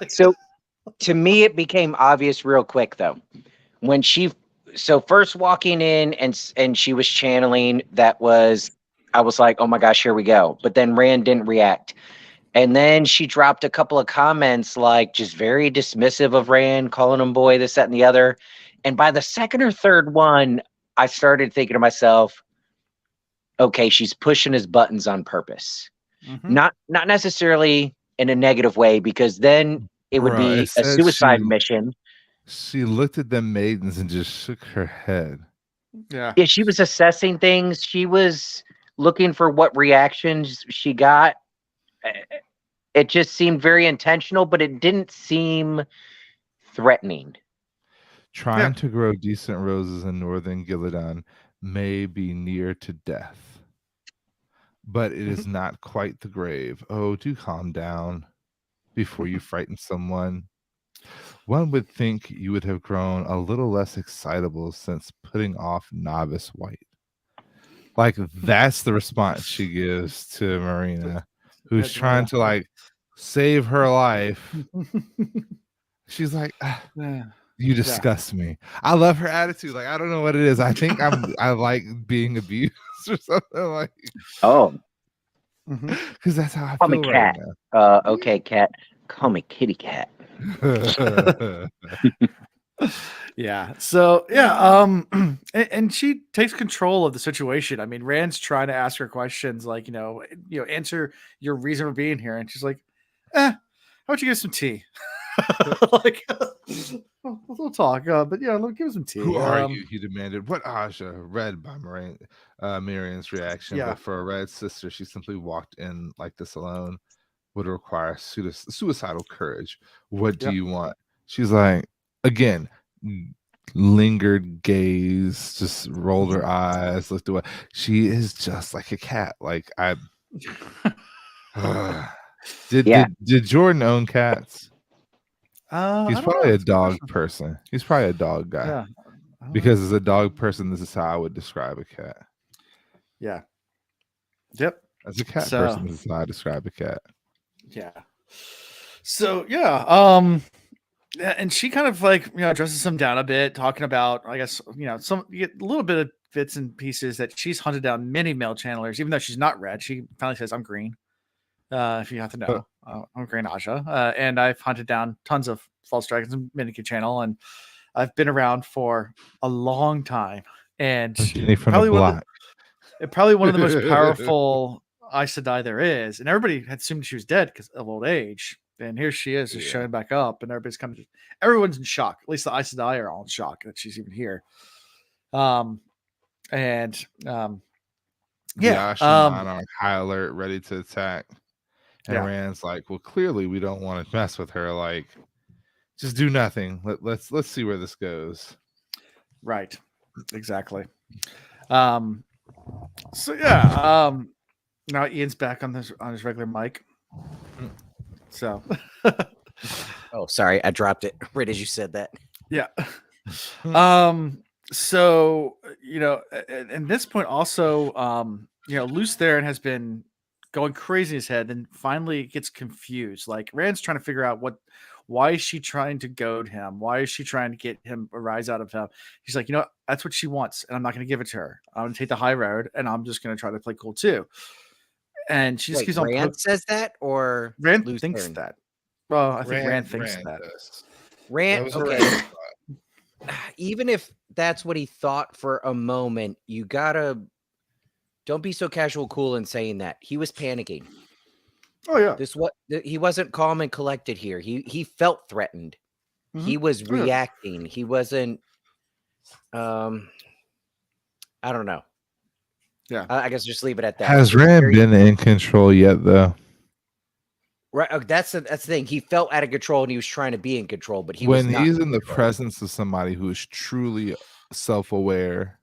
So. To me, it became obvious real quick, though. When first walking in and she was channeling, I was like, oh my gosh, here we go. But then Rand didn't react. And then she dropped a couple of comments, like just very dismissive of Rand, calling him boy, this, that, and the other. And by the second or third one, I started thinking to myself, okay, she's pushing his buttons on purpose. Not necessarily in a negative way, because then it would be a suicide mission. She looked at them maidens and just shook her head. Yeah, she was assessing things. She was looking for what reactions she got. It just seemed very intentional, but it didn't seem threatening. Trying to grow decent roses in northern Gillidan may be near to death, but it is not quite the grave. Oh, do calm down before you frighten someone. One would think you would have grown a little less excitable since putting off novice white. Like, that's the response she gives to Marina, who's trying to like save her life. She's like, you disgust me. I love her attitude. Like, I don't know what it is. I think I like being abused or something like. Oh, because that's how I call me feel right cat. now. Okay, cat. Call me kitty cat. Yeah. So and she takes control of the situation. I mean, Rand's trying to ask her questions like, answer your reason for being here, and she's like, how about you get some tea? Like, we'll talk. But yeah, give us some tea. Who are you? He demanded. What Aja? Read by Miriam's reaction. Yeah. But for a red sister, she simply walked in like this alone would require suicidal courage. What do you want? She's like, again, lingered gaze, just rolled her eyes, looked away. She is just like a cat. Like did Jordan own cats? He's probably a dog person. He's probably a dog guy. Yeah. Because as a dog person, this is how I would describe a cat. Yeah. Yep. As a cat person, this is how I describe a cat. Yeah. So yeah, and she kind of like dresses him down a bit, talking about, I guess, you get a little bit of bits and pieces that she's hunted down many male channelers, even though she's not red. She finally says, "I'm green." If you have to know, I'm green Aja, and I've hunted down tons of false dragons and Minikin channel, and I've been around for a long time, and probably one of the most powerful Aes Sedai there is, and everybody had assumed she was dead because of old age, and here she is just showing back up, and everyone's in shock. At least the Aes Sedai are all in shock that she's even here. The Ashaman on high alert, ready to attack. And Rand's like, well, clearly we don't want to mess with her. Like, just do nothing. Let's see where this goes. Right. Exactly. So yeah. Now Ian's back on his regular mic. So. Oh, sorry, I dropped it right as you said that. Yeah. So at this point also, Luce Theron has been going crazy in his head, and finally gets confused. Like, Rand's trying to figure out why is she trying to goad him? Why is she trying to get him a rise out of him? He's like, that's what she wants, and I'm not going to give it to her. I'm going to take the high road, and I'm just going to try to play cool too. And she just keeps on. Rand says that, or Rand Luce thinks Theron? that. Well, I think Rand thinks that. Rand, okay. Even if that's what he thought for a moment, you gotta don't be so casual cool in saying that. He was panicking. Oh yeah. He wasn't calm and collected here. He felt threatened. Mm-hmm. He was reacting. He wasn't I don't know. Yeah. I guess just leave it at that. Has Rand been in control yet though? Right, that's the thing. He felt out of control, and he was trying to be in control. But when he's in the presence of somebody who is truly self-aware,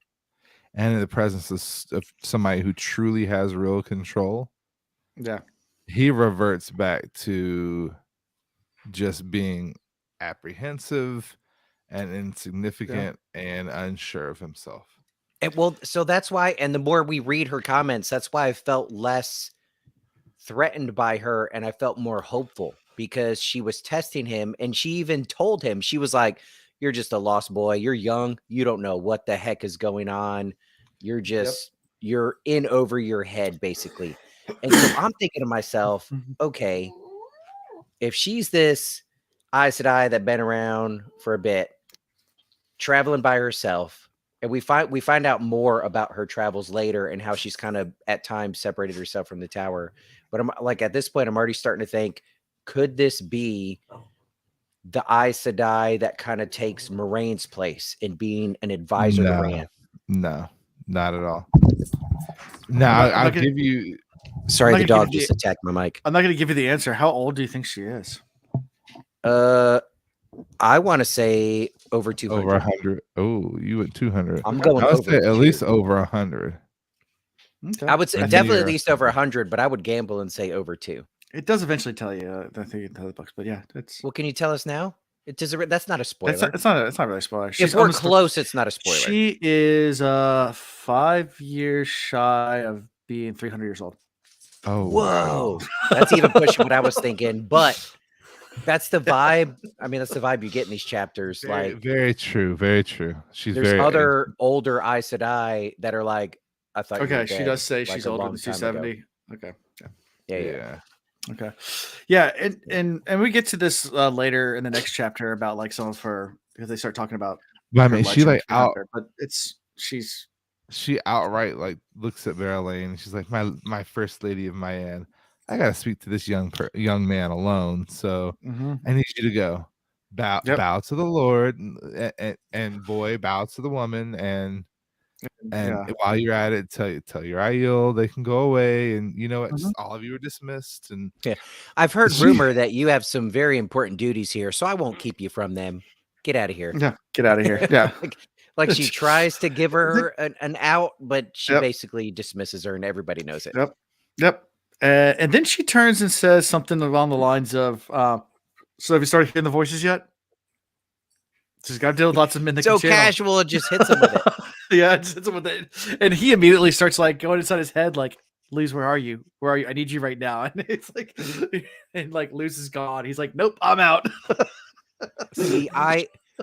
and in the presence of somebody who truly has real control, he reverts back to just being apprehensive and insignificant and unsure of himself. So that's why. And the more we read her comments, that's why I felt less threatened by her, and I felt more hopeful, because she was testing him, and she even told him, she was like, you're just a lost boy, you're young, you don't know what the heck is going on, you're just you're in over your head, basically. And so I'm thinking to myself, okay, if she's this Aes Sedai that been around for a bit, traveling by herself, and we find out more about her travels later and how she's kind of at times separated herself from the tower. But I'm like, at this point, I'm already starting to think, could this be the Aes Sedai that kind of takes Moraine's place in being an advisor to Rand? No, not at all. No, I'll give you. Sorry, the dog just attacked my mic. I'm not going to give you the answer. How old do you think she is? I want to say over Over 200. 100. Oh, you went 200. I'm going I would over say at 2. least over 100. Okay. I would say And definitely at you're- least over 100, but I would gamble and say over 2. It does eventually tell you. I think it tells the books, but yeah, it's Well, can you tell us now? It does. That's not a spoiler. it's not really a spoiler. If She's we're almost close, it's not a spoiler. She is 5 years shy of being 300 years old. Oh, Whoa, wow. that's even pushing what I was thinking. But that's the vibe. I mean, that's the vibe you get in these chapters. Very, Like, very true. Very true. She's there's very other older Aes Sedai that are like, I thought. You were Okay, she dead, does say like, she's a older long than time ago. 270. Okay. Yeah. Okay. Yeah, and we get to this later in the next chapter about like some of her, because they start talking about But I her mean, she legend like behind out. her, but she's She outright like looks at Verlaine and she's like, my first lady of Mayan. I gotta speak to this young man alone. So I need you to go. Bow to the Lord, and boy, bow to the woman, and while you're at it, tell your Aiel they can go away, and you know what, just all of you are dismissed. And I've heard rumor that you have some very important duties here, so I won't keep you from them. Get out of here. Yeah, get out of here. Yeah. like she tries to give her an out, but she basically dismisses her, and everybody knows it. Yep. And then she turns and says something along the lines of, "So have you started hearing the voices yet?" She's got to deal with lots of men that So can channel. casual, it just hits him with it. Yeah, it just hits him with it, and he immediately starts like going inside his head, like, "Luz, where are you? Where are you? I need you right now." And it's like, and like Luz is gone. He's like, "Nope, I'm out." See,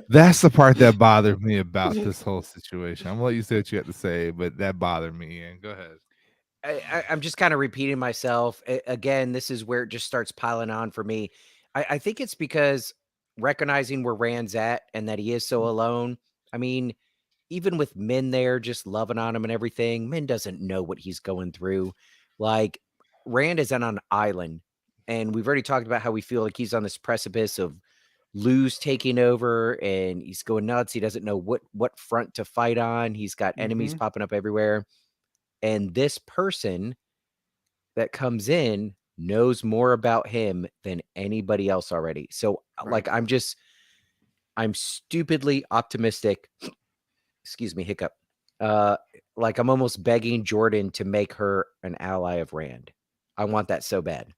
that's the part that bothered me about this whole situation. I'm gonna let you say what you have to say, but that bothered me. Ian, go ahead. I'm just kind of repeating myself. Again, this is where it just starts piling on for me. I think it's because recognizing where Rand's at and that he is so alone. I mean, even with Min there just loving on him and everything, Min doesn't know what he's going through. Like, Rand is on an island, and we've already talked about how we feel like he's on this precipice of Luz taking over, and he's going nuts. He doesn't know what front to fight on. He's got enemies popping up everywhere. And this person that comes in knows more about him than anybody else already. So like, I'm stupidly optimistic. Excuse me, hiccup. Like, I'm almost begging Jordan to make her an ally of Rand. I want that so bad.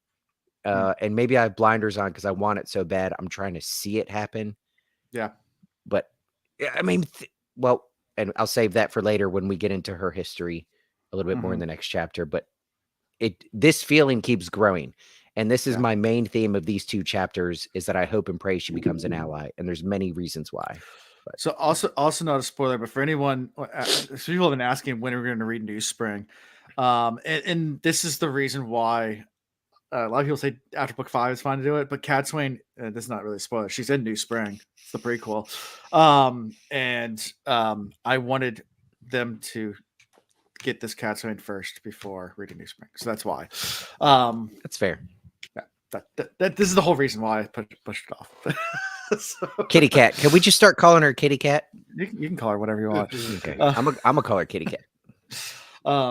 And maybe I have blinders on because I want it so bad. I'm trying to see it happen. Yeah. But I mean, well, and I'll save that for later when we get into her history a little bit more in the next chapter. But this feeling keeps growing. And this is my main theme of these 2 chapters, is that I hope and pray she becomes an ally. And there's many reasons why. But. So also not a spoiler, but for anyone, so people have been asking when we're going to read New Spring. And this is the reason why a lot of people say after book 5 it's fine to do it, but Cadsuane, this is not really a spoiler. She's in New Spring. It's the prequel. I wanted them to get this Cadsuane first before reading New Spring. So that's why. That's fair. That this is the whole reason why I pushed it off. So, Kitty Cat. Can we just start calling her Kitty Cat? you can call her whatever you want. Okay. I'm gonna call her Kitty Cat.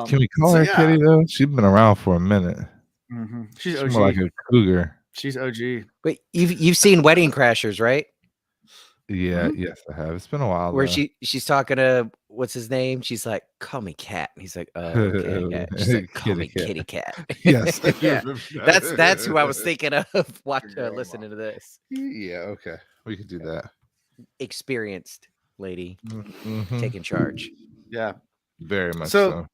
Can we call her Kitty though? She's been around for a minute. She's more like a cougar. She's OG. Wait, you've seen Wedding Crashers, right? Yeah, yes, I have. It's been a while. Where though. she's talking to what's his name? She's like, "Call me Cat." And he's like, "Okay, Cat." She's like, "Call me Kitty Cat." Yes, yeah, that's who I was thinking of. Listening to this. Yeah, okay, we could do that. Experienced lady taking charge. Yeah, very much so.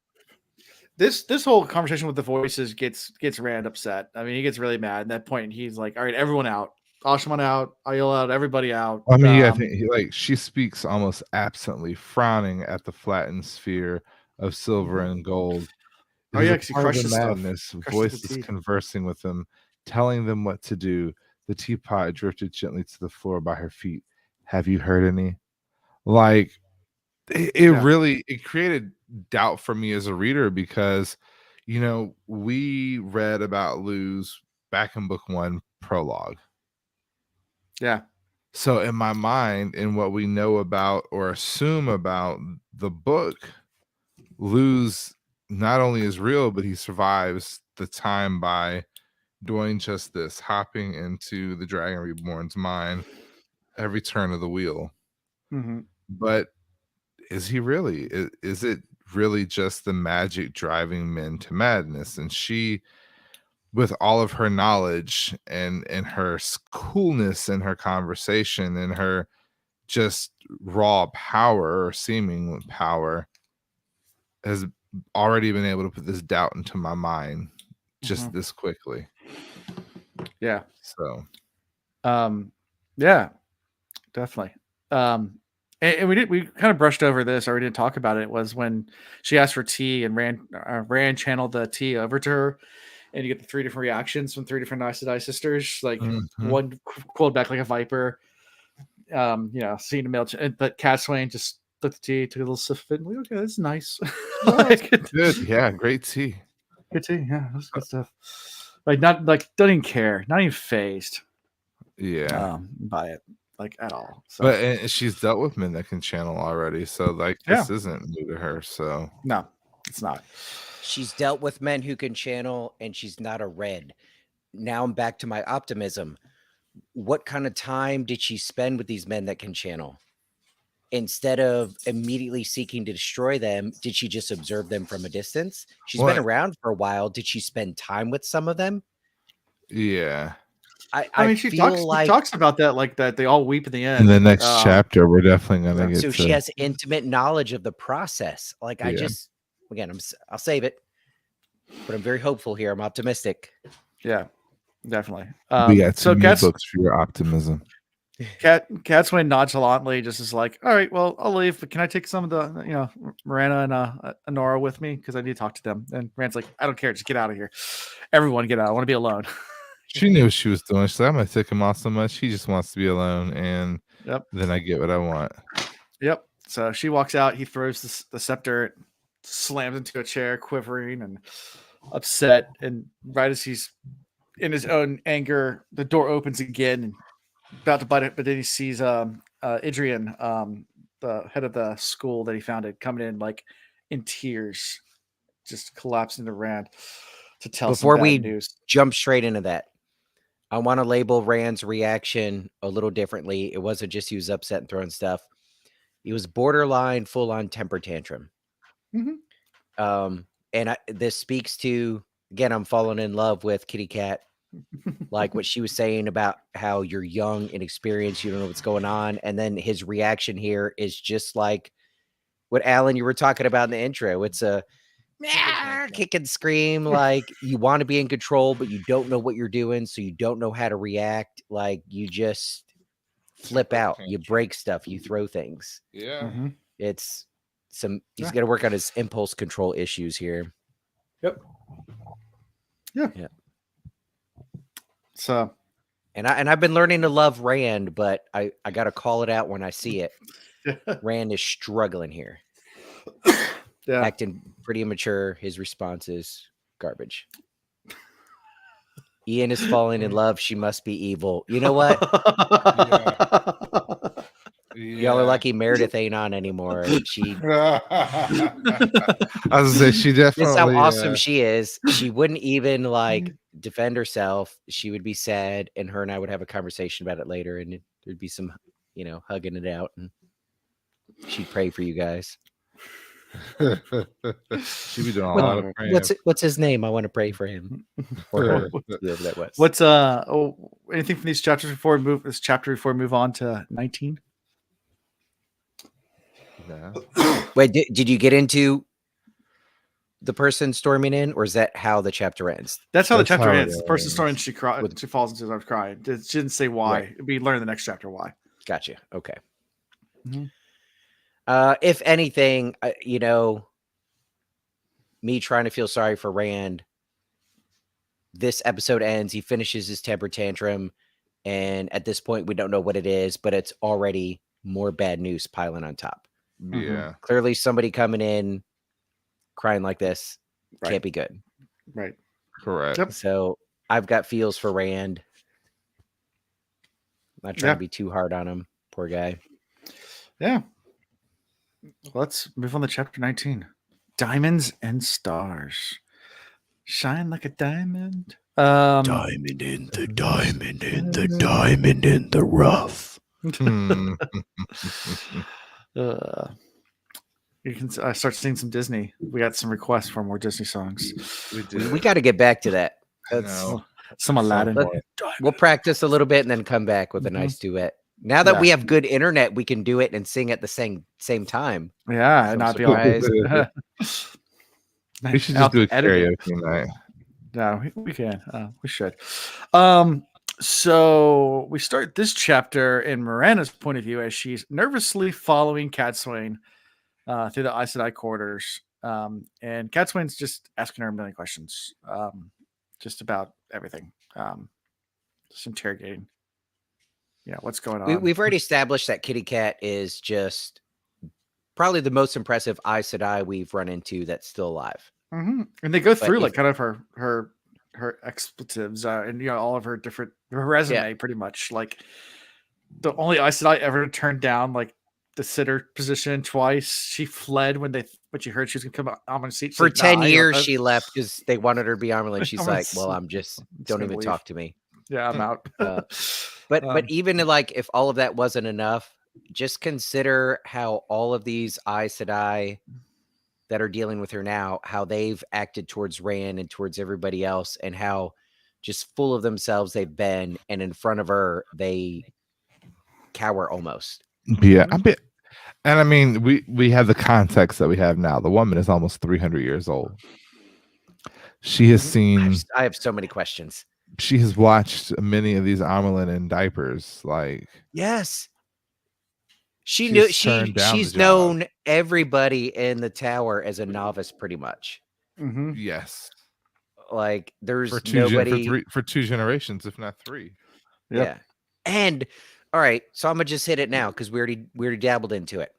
This whole conversation with the voices gets Rand upset. I mean, he gets really mad. At that point, he's like, "All right, everyone out. Ashman out. Aiel out. Everybody out." I mean, I think like she speaks almost absently, frowning at the flattened sphere of silver and gold. Oh yeah, because he crushes madness. Voices conversing with them, telling them what to do. The teapot drifted gently to the floor by her feet. Have you heard any? Like, it really created doubt for me as a reader, because we read about Luz back in book 1 prologue. Yeah. So in my mind, in what we know about or assume about the book, Luz not only is real, but he survives the time by doing just this, hopping into the Dragon Reborn's mind every turn of the wheel. Mhm. But is he really? Is it really just the magic driving men to madness? And she, with all of her knowledge and her coolness and her conversation and her just raw power or seeming power, has already been able to put this doubt into my mind just this quickly. Yeah. So Yeah, definitely. And we kind of brushed over this, or we didn't talk about it, was when she asked for tea and Rand channeled the tea over to her, and you get the 3 different reactions from 3 different Aes Sedai sisters. Like one quilled back like a viper, seeing a male, but Cadsuane just took the tea, took a little sip of it, and like, okay, that's nice. good. Yeah, great tea. Good tea. Yeah, that's good stuff. Like, not like, doesn't even care, not even phased. Yeah. By it, like, at all. So. But and she's dealt with men that can channel already, so like this isn't new to her. So no, it's not. She's dealt with men who can channel, and she's not a red. Now I'm back to my optimism. What kind of time did she spend with these men that can channel? Instead of immediately seeking to destroy them, did she just observe them from a distance? She's been around for a while. Did she spend time with some of them? Yeah. I mean, she talks about that, like that they all weep in the end. In the next chapter, we're definitely gonna get. So she has intimate knowledge of the process. Like, I just, again, I'll save it, but I'm very hopeful here. I'm optimistic. Yeah, definitely. We got some new books for your optimism. Cadsuane nonchalantly just is like, all right, well, I'll leave, but can I take some of the, Miranda and Honora with me? Because I need to talk to them. And Rand's like, I don't care. Just get out of here. Everyone get out. I want to be alone. She knew what she was doing. She's like, I'm going to take him off so much. He just wants to be alone. And then I get what I want. Yep. So she walks out. He throws the scepter, slams into a chair, quivering and upset. And right as he's in his own anger, the door opens again and about to bite it, but then he sees Adrian, the head of the school that he founded, coming in like in tears, just collapsing to Rand to tell before some bad we news. Jump straight into that. I want to label Rand's reaction a little differently. It wasn't just he was upset and throwing stuff. He was borderline full-on temper tantrum. And this speaks to, again, I'm falling in love with Kitty Cat. Like what she was saying about how you're young, inexperienced, you don't know what's going on. And then his reaction here is just like what Alan, you were talking about in the intro. It's a kick and scream. Like you want to be in control, but you don't know what you're doing. So you don't know how to react. Like you just flip out, you break stuff, you throw things. Yeah. It's he's got to work on his impulse control issues here. Yep. Yeah. So, and I've been learning to love Rand, but I got to call it out when I see it. Rand is struggling here. Acting pretty immature. His responses garbage. Ian is falling in love. She must be evil. You know what? Y'all are lucky Meredith ain't on anymore. She I was gonna say she definitely. This is how awesome she is. She wouldn't even like defend herself. She would be sad, and her and I would have a conversation about it later, and there'd be some, hugging it out, and she'd pray for you guys. She'd be doing a lot of praying. What's his name? I want to pray for him. Or her, whoever that was. What's anything from these chapters before we move on to 19? Yeah. Wait, did you get into the person storming in, or is that how the chapter ends? That's how the chapter ends. The person storming, she falls into his arms crying. She didn't say why. Right. We learn in the next chapter why. Gotcha. Okay. If anything, me trying to feel sorry for Rand. This episode ends. He finishes his temper tantrum, and at this point, we don't know what it is, but it's already more bad news piling on top. Yeah. Clearly, somebody coming in crying like this can't be good. Right. Correct. Yep. So I've got feels for Rand. I'm not trying to be too hard on him. Poor guy. Yeah. Let's move on to chapter 19. Diamonds and stars. Shine like a diamond. Diamond in the rough. Hmm. You can. I start seeing some Disney. We got some requests for more Disney songs. We got to get back to that. I That's know. Some Aladdin. we'll practice a little bit and then come back with a Mhm. nice duet. Now that Yeah. we have good internet, we can do it and sing at the same time. Yeah, Some and not be all. surprise. We should I'll just do a edit it. karaoke night. No, we can. We should. So we start this chapter in Miranda's point of view as she's nervously following Cadsuane through the Aes Sedai quarters. And Cadsuane's just asking her a million questions, just about everything. Just interrogating. Yeah, what's going on? We've already established that Kitty Cat is just probably the most impressive Aes Sedai we've run into that's still alive. And they go through if- like kind of her expletives and all of her resume pretty much. Like the only Aes Sedai ever turned down like the sitter position twice. She fled when she heard she was gonna come on a seat. For 10 years she left because they wanted her to be Armor. She's like, well, I'm just don't even talk to me. Yeah, I'm out. But even like if all of that wasn't enough, just consider how all of these Aes Sedai that are dealing with her now, how they've acted towards Rand and towards everybody else, and how just full of themselves they've been, and in front of her they cower almost. Yeah, and I mean, we have the context that we have now. The woman is almost 300 years old. She has seen. I have so many questions. She has watched many of these Amelin in diapers. Like, yes, She's she's known everybody in the tower as a novice, pretty much. yes, Like there's for nobody for 2 generations, if not 3. Yep. Yeah. And all right, so I'm gonna just hit it now because we already dabbled into it.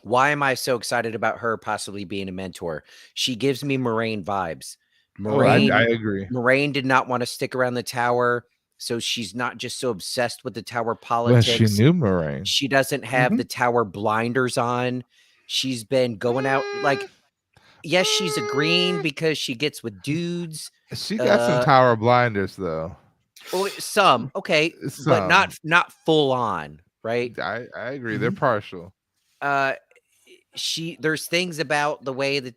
Why am I so excited about her possibly being a mentor? She gives me Moraine vibes. Moraine, I agree. Moraine did not want to stick around the tower, so she's not just so obsessed with the tower Well, politics. she knew Moraine. She doesn't have the tower blinders on. She's been going out like, yes, she's agreeing because she gets with dudes. She got some tower blinders though. Oh, some okay, but not full on, right? I agree. They're partial. There's things about the way that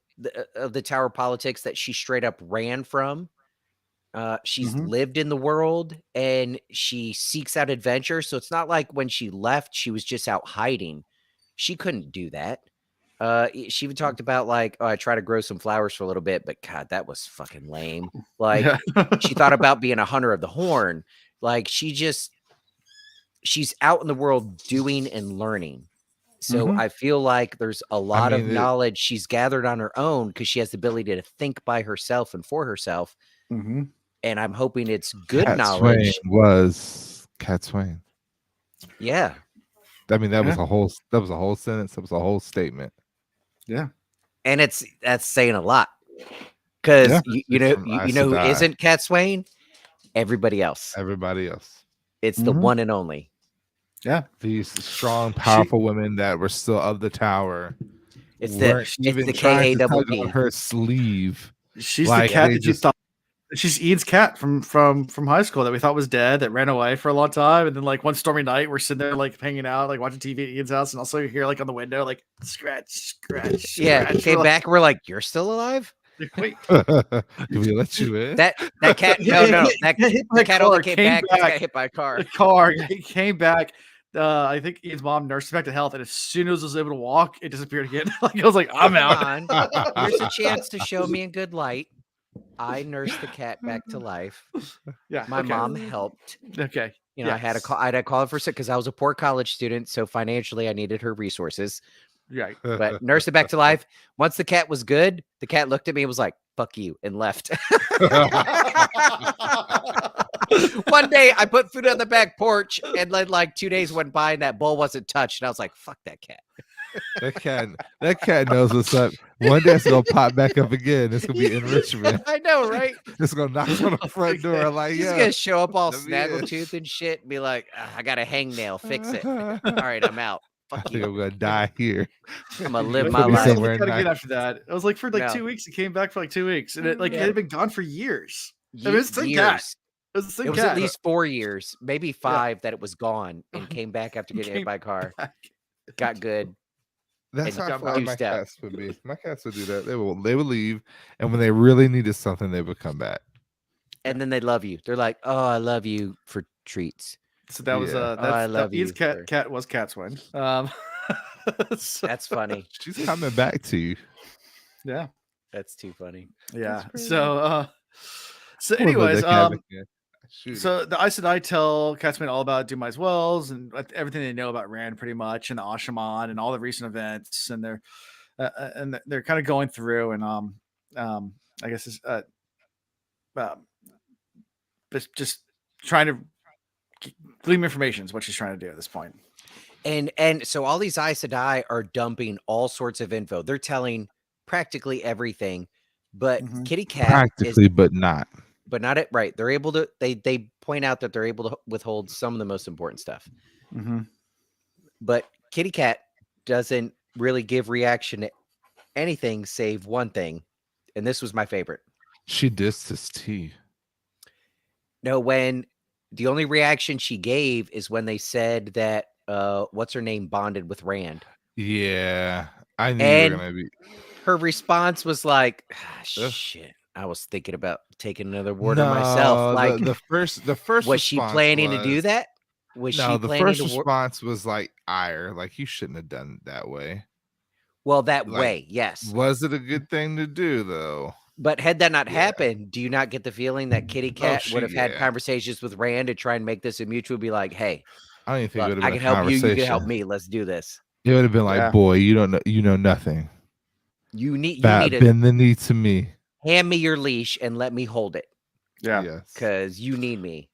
of the tower politics that she straight up ran from. She's lived in the world and she seeks out adventure. So it's not like when she left, she was just out hiding. She couldn't do that. She even talked about like, oh, I tried to grow some flowers for a little bit, but God, that was fucking lame. Like she thought about being a hunter of the horn. Like she's out in the world doing and learning. So I feel like there's a lot of knowledge she's gathered on her own because she has the ability to think by herself and for herself. And I'm hoping it's good knowledge. Was Cadsuane. Yeah. I mean, that was a whole sentence. That was a whole statement. Yeah. And that's saying a lot. Because you know who isn't Cadsuane? Everybody else. Everybody else. It's the one and only. Yeah. These strong, powerful women that were still of the tower. It's the K-A-double-P. Her sleeve. She's the cat that you thought. She's Ian's cat from high school that we thought was dead, that ran away for a long time, and then like one stormy night we're sitting there like hanging out, like watching TV at Ian's house, and also you hear like on the window like scratch. Yeah, came back. We're like, you're still alive? Wait, did we let you in? That cat? No, that cat only came back. Got hit by a car. The car. He came back. I think Ian's mom nursed him back to health, and as soon as I was able to walk, it disappeared again. Like I was like, I'm out. Here's a chance to show me in good light. I nursed the cat back to life. Yeah, my mom helped. Okay, you know, I had to call her for sick because I was a poor college student, so financially I needed her resources. Right, but nursed it back to life. Once the cat was good, the cat looked at me and was like, "Fuck you," and left. One day I put food on the back porch, and then like 2 days went by, and that bowl wasn't touched, and I was like, "Fuck that cat." That cat knows what's up. One day it's gonna pop back up again. It's gonna be enrichment. I know, right? It's gonna knock on the front door like, he's gonna show up all snaggletooth and shit and be like, I got a hangnail, fix it. All right, I'm out. I think I'm gonna die here. I'm gonna live my life. After that, it was like for like 2 weeks. It came back for like 2 weeks, and it had been gone for years. Years. It's the same It was cat. at least 4 years, maybe 5 that it was gone and came back after getting hit Came by a car. back. Got good. That's And how I got feel like my two-step. cats would be. My cats would do that. They would leave, and when they really needed something, they would come back. And then they love you. They're like, "Oh, I love you for treats." So that was Yeah. I that's love Ian's you cat. for- Cat was Cadsuane. So, That's funny. She's coming back to you. yeah, That's too funny. yeah. crazy. So Poor little anyways, dickhead, I can't shoot it. so the Aes Sedai tell Cadsuane all about Dumai's Wells and everything they know about Rand, pretty much, and the Ashaman and all the recent events, and they're kind of going through and I guess it's just trying to glean information is what she's trying to do at this point. And so all these Aes Sedai are dumping all sorts of info. They're telling practically everything, but Mhm. Kitty Cat Practically, but not. but not it right. They're able to they point out that they're able to withhold some of the most important stuff. Mm-hmm. But Kitty Cat doesn't really give reaction to anything save one thing, and this was my favorite. She dissed his tea. No, when the only reaction she gave is when they said that what's her name bonded with Rand. Yeah, I knew you And were gonna be. her response was like, Ugh. shit. I was thinking about taking another word on myself. Like, the first was she response planning to do was- that? Was No, she the planning first to response was like ire, like you shouldn't have done it that way. Well, that like, way, yes. Was it a good thing to do though? But had that not Yeah. happened, do you not get the feeling that Kitty Cat would have had yeah. conversations with Rand to try and make this a mutual? Be like, hey, I don't even think it look, would I have can been a help you. You conversation. can help me. Let's do this. It would have been like, Yeah. boy, you know nothing. You need That to bend the knee to me. hand me your leash and let me hold it Yeah. Yes. because you need me.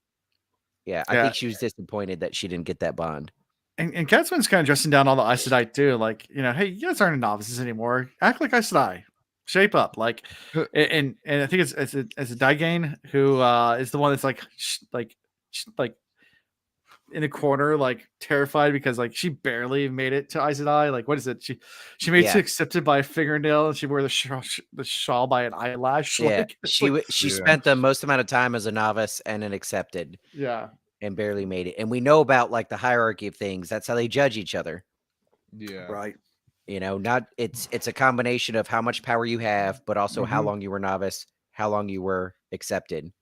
Yeah, I Yeah. think she was disappointed that she didn't get that bond. And Cadsuane's kind of dressing down all the Aes Sedai too. Like, hey, you guys aren't novices anymore. Act like Aes Sedai. Shape up. Like, and I think it's a Daigain who is the one that's like in a corner, like terrified because like she barely made it to Aes Sedai. Like, what is it? She made it accepted by a fingernail, and she wore the shawl by an eyelash. Yeah, Like, she spent the most amount of time as a novice and an accepted. Yeah. And barely made it. And we know about like the hierarchy of things. That's how they judge each other. Yeah. Right. Not it's a combination of how much power you have, but also how long you were novice, how long you were accepted.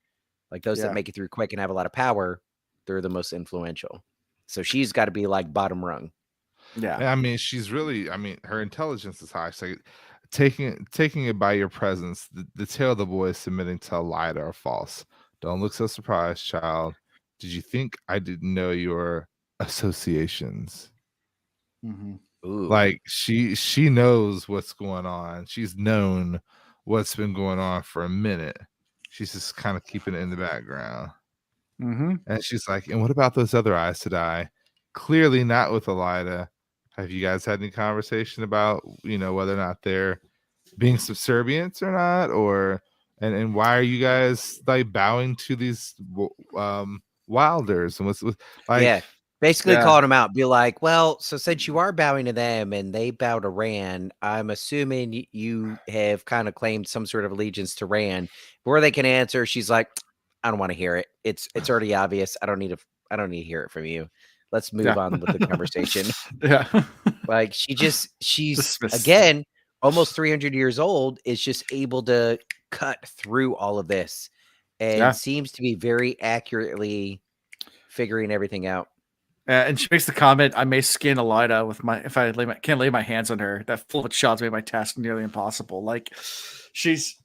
Like those that make it through quick and have a lot of power, they're the most influential. So she's got to be like bottom rung. Yeah. I mean, she's really. I mean, her intelligence is high. So taking it by your presence, the tale of the boy is submitting to a lie or false. Don't look so surprised, child. Did you think I didn't know your associations? Mm-hmm. Ooh. Like she knows what's going on. She's known what's been going on for a minute. She's just kind of keeping it in the background. Mm-hmm. And she's like, and what about those other Aes Sedai? Clearly not with Elida. Have you guys had any conversation about, whether or not they're being subservient or not? Or and why are you guys like bowing to these Wilders? And what's like basically calling them out, be like, well, so since you are bowing to them and they bow to Rand, I'm assuming you have kind of claimed some sort of allegiance to Rand. Before they can answer, she's like, I don't want to hear it. It's already obvious. I don't need to hear it from you. Let's move on with the conversation. Yeah. Like she's again almost 300 years old, is just able to cut through all of this and seems to be very accurately figuring everything out. And she makes the comment, I may skin Elida with if I can't lay my hands on her. That full of shots made my task nearly impossible. Like, she's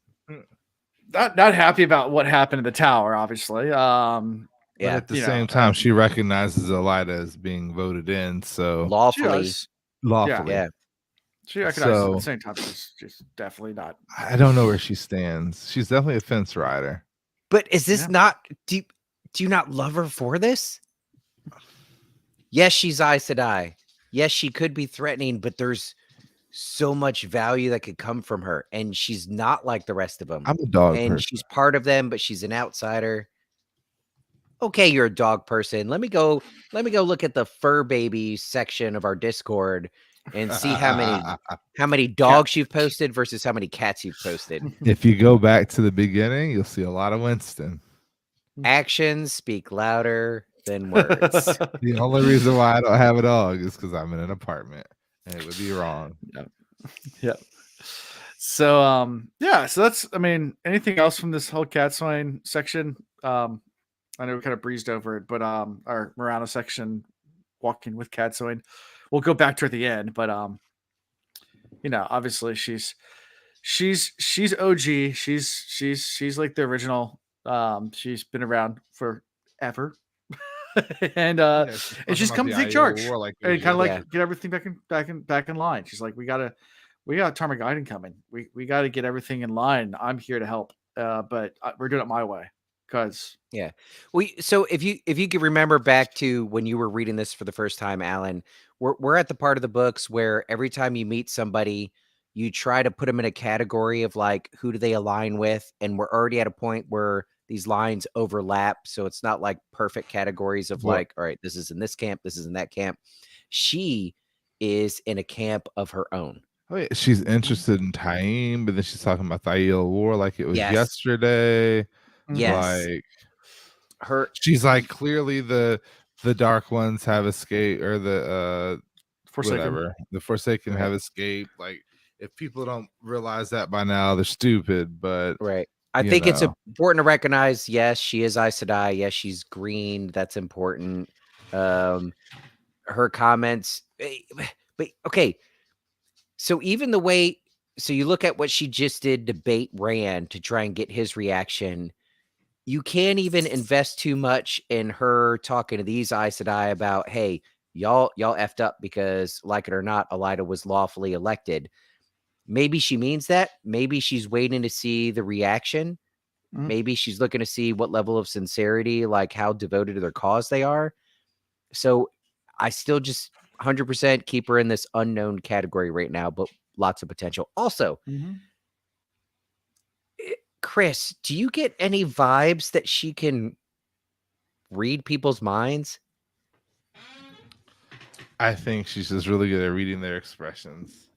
not happy about what happened in the tower, obviously. But at the same time, she recognizes Elida as being voted in, so lawfully. Yeah. She recognizes at the same time she's definitely not. I don't know where she stands. She's definitely a fence rider. But is this not do you not love her for this? Yes, she's Aes Sedai. Yes, she could be threatening, but there's so much value that could come from her, and she's not like the rest of them. I'm a dog and person. She's part of them, but she's an outsider. Okay, you're a dog person. Let me go look at the fur baby section of our Discord and see how many dogs you've posted versus how many cats you've posted. If you go back to the beginning, you'll see a lot of Winston. Actions speak louder than words. The only reason why I don't have a dog is because I'm in an apartment, and it would be wrong. Yeah. So yeah, so that's, I mean, anything else from this whole Cadsuane section? I know we kind of breezed over it, but our Murano section, walking with Cadsuane, we'll go back to her at the end, but obviously she's OG. She's like the original. She's been around forever. and she's come to take charge and kind of like get everything back in line. She's like, we got Tarmogoyden coming. We got to get everything in line. I'm here to help, but we're doing it my way. Because so if you could remember back to when you were reading this for the first time, Alan, we're at the part of the books where every time you meet somebody, you try to put them in a category of like, who do they align with, and we're already at a point where these lines overlap, so it's not like perfect categories of like, all right, this is in this camp, this is in that camp. She is in a camp of her own. Oh, yeah. She's interested in Taim, but then she's talking about Thail War like it was yesterday. Yes, like she's like, clearly the Dark Ones have escaped, or the Forsaken. The Forsaken have escaped. Like, if people don't realize that by now, they're stupid. But I think it's important to recognize, yes, she is Aes Sedai. Yes, she's green. That's important. Her comments, but okay. So even the way, so you look at what she just did to bait Rand to try and get his reaction. You can't even invest too much in her talking to these Aes Sedai about, hey, y'all effed up because, like it or not, Elaida was lawfully elected. Maybe she means that. Maybe she's waiting to see the reaction. Maybe she's looking to see what level of sincerity, like how devoted to their cause they are. So I still just 100% keep her in this unknown category right now, but lots of potential. Also, Chris, do you get any vibes that she can read people's minds? I think she's just really good at reading their expressions.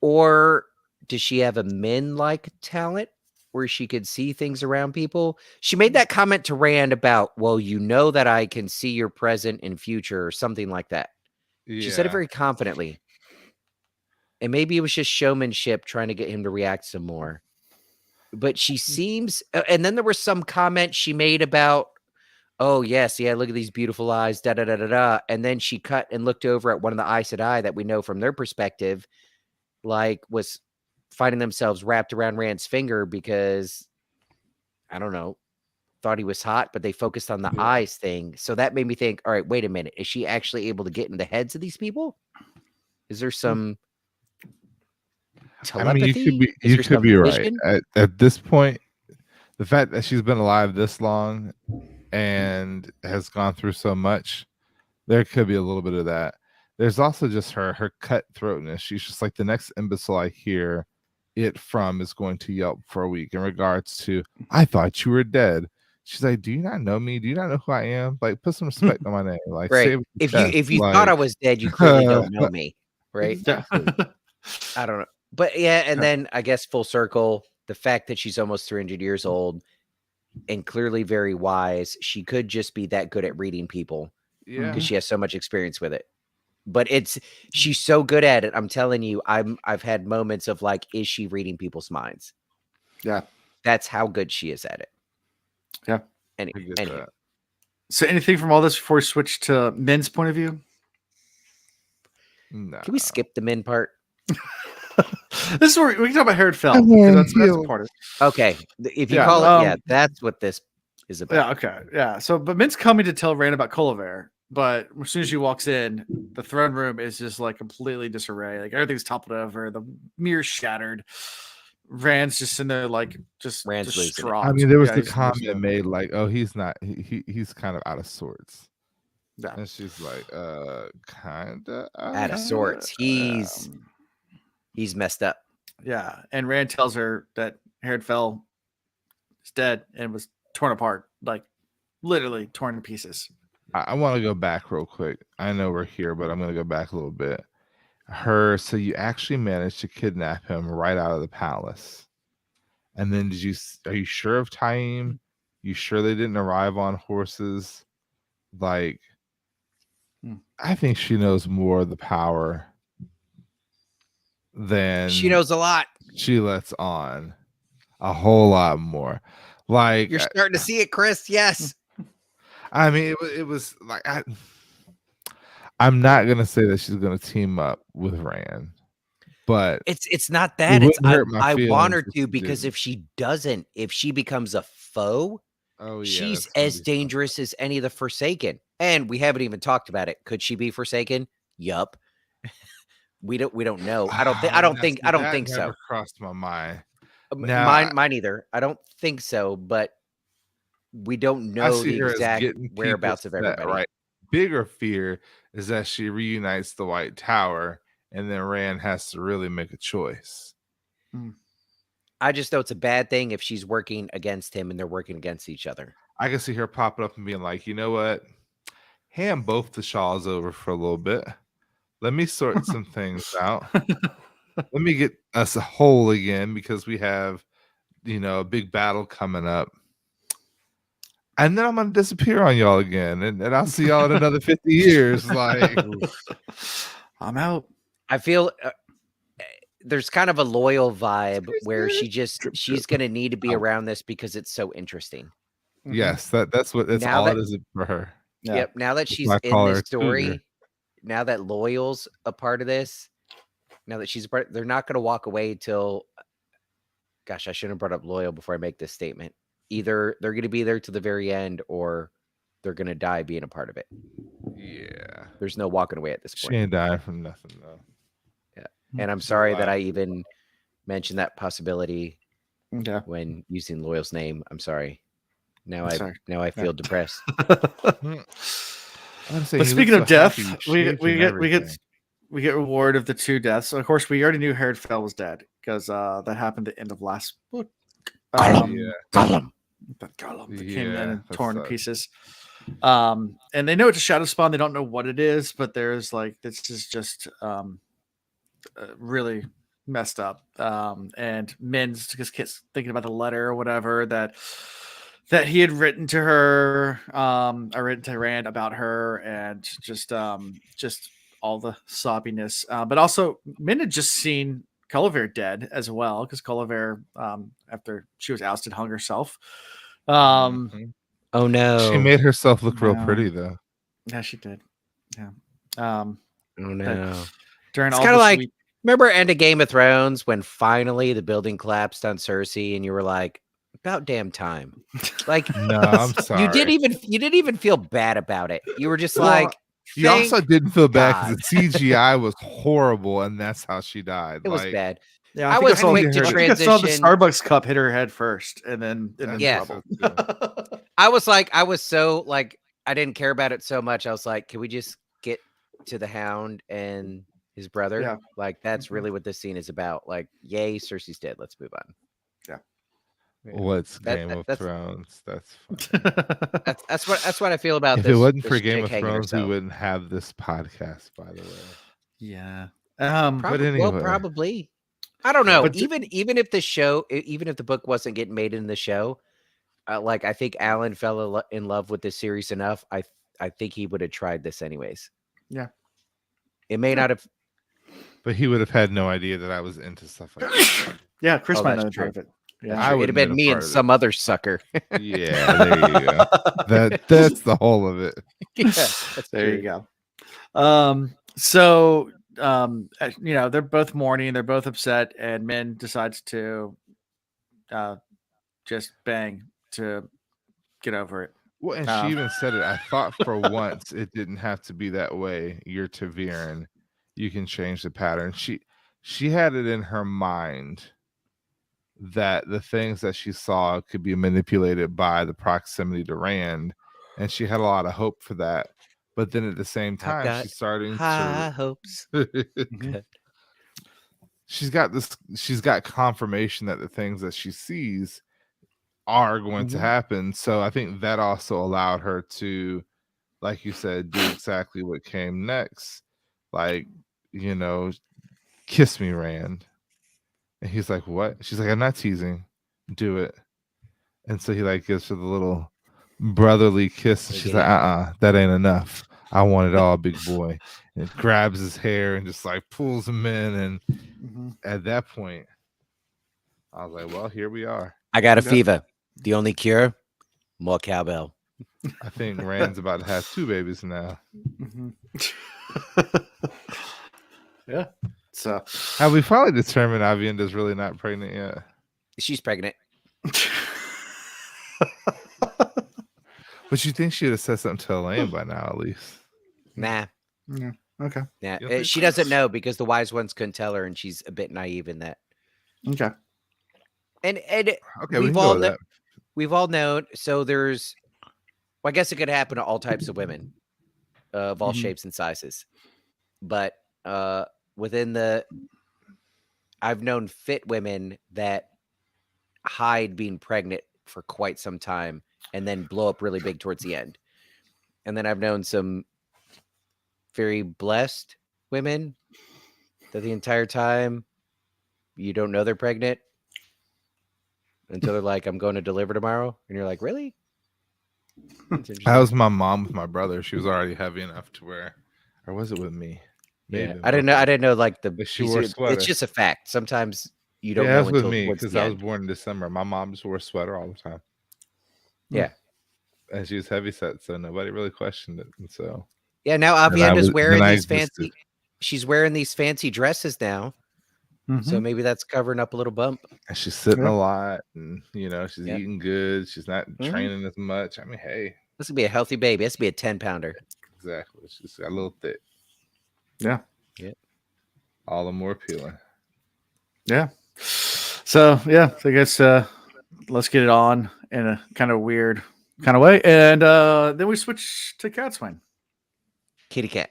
Or does she have a Min-like talent where she could see things around people? She made that comment to Rand about, well, you know that I can see your present and future, or something like that. She said it very confidently. And maybe it was just showmanship trying to get him to react some more. But she seems, and then there was some comment she made about, oh, yes, yeah, look at these beautiful eyes, da-da-da-da-da. And then she cut and looked over at one of the Aes Sedai that we know from their perspective, like was finding themselves wrapped around Rand's finger because, I don't know, thought he was hot, but they focused on the eyes thing. So that made me think, all right, wait a minute. Is she actually able to get in the heads of these people? Is there some telepathy? I mean, you could be right. At this point, the fact that she's been alive this long and has gone through so much, there could be a little bit of that. There's also just her cutthroatness. She's just like, the next imbecile I hear it from is going to yelp for a week in regards to, I thought you were dead. She's like, do you not know me? Do you not know who I am? Like, put some respect on my name. Like, right. If you thought I was dead, you clearly don't know me, right? Exactly. I don't know. But yeah, and then I guess full circle, the fact that she's almost 300 years old and clearly very wise, she could just be that good at reading people. Yeah. Because she has so much experience with it. But she's so good at it. I'm telling you, I've had moments of like, is she reading people's minds? Yeah. That's how good she is at it. Yeah. Anyway. So anything from all this before we switch to Min's point of view? No. Can we skip the Min part? This is where we can talk about Harold Fell. That's a part of it. Okay. If you call it, that's what this is about. Yeah, okay. Yeah. So, but Min's coming to tell Rand about Colaver, but as soon as she walks in, the throne room is just like completely disarray. Like everything's toppled over, the mirror's shattered. Rand's just in there, like just distraught. I mean, there was the comment made like, "Oh, he's not. He's kind of out of sorts." Yeah, and she's like, kind of out of sorts. He's messed up. Yeah, and Rand tells her that Harold Fell is dead and was torn apart, like literally torn to pieces. I want to go back real quick. I know we're here, but I'm going to go back a little bit. So you actually managed to kidnap him right out of the palace. And then are you sure of Taim? You sure they didn't arrive on horses? Like, I think she knows more of the power than She knows a lot. she lets on. A whole lot more. Like, You're starting to see it, Chris. Yes. I mean, it was like I'm not gonna say that she's gonna team up with Rand, but It's not that. it It's wouldn't hurt my I want her feelings if to, she because didn't. if she doesn't, if she becomes a foe, Oh yeah, she's that's gonna as be dangerous as any of the Forsaken. And we haven't even talked about it. Could she be Forsaken? Yup. We don't know. I don't think that so. never crossed my mind. Mine either. I don't think so, but we don't I know see the her as exact getting people whereabouts of set, everybody. right. Bigger fear is that she reunites the White Tower, and then Rand has to really make a choice. I just know it's a bad thing if she's working against him and they're working against each other. I can see her popping up and being like, you know what? Hand both the Shaws over for a little bit. Let me sort some things out. Let me get us whole again, because we have, a big battle coming up. And then I'm gonna disappear on y'all again, and I'll see y'all in another 50 years. Like, I'm out. I feel there's kind of a loyal vibe where she's going to need to be around this because it's so interesting. yes, that's all it is for her. Yeah. Yep. Now that That's she's why I in call this her a story, cougar. now that Loyal's a part of this, now that she's a part, they're not going to walk away till. Gosh, I shouldn't have brought up Loyal before I make this statement. Either they're going to be there to the very end, or they're going to die being a part of it. Yeah, There's no walking away at this she point. ain't dying from nothing though. Yeah, and I'm sorry that I even mentioned that possibility when using Loyal's name. I'm sorry. Now I feel depressed. But speaking of death, we get reward of the 2 deaths. Of course, we already knew Harold Fell was dead because that happened at the end of last book. Gollum became then torn to pieces. And they know it's a shadow spawn. They don't know what it is, but there's like, this is just really messed up. And Min's just keeps thinking about the letter or whatever that he had written to her, or written to Rand about her, and just all the sobbiness. But also, Min had just seen Cullivere dead as well, because Cullivere, after she was ousted, hung herself. Oh no! She made herself look real pretty though. Yeah, she did. Yeah. Oh no! During it's all kind of this like, remember end of Game of Thrones when finally the building collapsed on Cersei, and you were like, about damn time. Like, no, I'm sorry. You didn't even feel bad about it. You were just like, you also didn't feel bad because the CGI was horrible, and that's how she died. It was bad. Yeah, I was quick to transition. I saw the Starbucks cup hit her head first, and then trouble. I was so like, I didn't care about it so much. I was like, can we just get to the Hound and his brother? Yeah. Like, that's really what this scene is about. Like, yay, Cersei's dead. Let's move on. Yeah. What's Game of Thrones? That's that's what I feel about if this. If it wasn't this for Game of Thrones, herself. we wouldn't have this podcast, by the way. Yeah. But anyway. Well, probably. I don't know. Even if the book wasn't getting made in the show, like, I think Alan fell in love with this series enough. I think he would have tried this anyways. Yeah. It may not have. But he would have had no idea that I was into stuff like that. Yeah, Chris might not have heard of it. Yeah, it'd have been me and some other sucker. Yeah, there you go. That's the whole of it. Yeah, there you go. So they're both mourning, they're both upset, and Min decides to just bang to get over it. Well, and she even said it. I thought for once it didn't have to be that way. You're Ta'Veren. You can change the pattern. She had it in her mind that the things that she saw could be manipulated by the proximity to Rand, and she had a lot of hope for that. But then at the same time, she's starting high hopes. She's got confirmation that the things that she sees are going to happen. So I think that also allowed her to, like you said, do exactly what came next. Like, kiss me, Rand. And he's like, what? She's like, I'm not teasing. Do it. And so he like gives her the little brotherly kiss, and Take she's it like, in. that ain't enough. I want it all, big boy. And grabs his hair and just like pulls him in. And Mhm. at that point, I was like, well, here we are. I got a Yep. fever. The only cure, more cowbell. I think Rand's about to have 2 babies now. Mhm. Yeah. So Have we finally determined Avienda's really not pregnant yet? She's pregnant. But you think she would have said something to Elaine by now, at least? Nah. yeah. Okay. Yeah. You don't think She so? doesn't know because the wise ones couldn't tell her, and she's a bit naive in that. Okay. And Okay, we we've can go all with that. we've all known. So there's, well, I guess it could happen to all types of women, of all Mhm. shapes and sizes. But within I've known fit women that hide being pregnant for quite some time and then blow up really big towards the end. And then I've known some very blessed women that the entire time you don't know they're pregnant until they're like, I'm going to deliver tomorrow. And you're like, really? That's That interesting. was my mom with my brother. She was already heavy enough to where, or was it with me? Yeah. Maybe I didn't know. I didn't know like the, But she wore a sweater. it's just a fact. Sometimes you don't Yeah, know that's with until me towards because the I was end. born in December. My mom just wore a sweater all the time. Yeah. And she was heavy set, so nobody really questioned it. And so Yeah. Now then I Avienda's was- wearing then I these existed. fancy, she's wearing these fancy dresses now. So Mhm. maybe that's covering up a little bump. And she's sitting Yeah. a lot, and she's Yeah. eating good. She's not Mhm. training as much. I mean, hey, This would be a healthy baby. This would be a 10-pounder. exactly. She's got a little thick. Yeah. All the more appealing. Yeah. So yeah, I guess let's get it on in a kind of weird kind of way, and then we switch to Cadsuane. Kitty cat.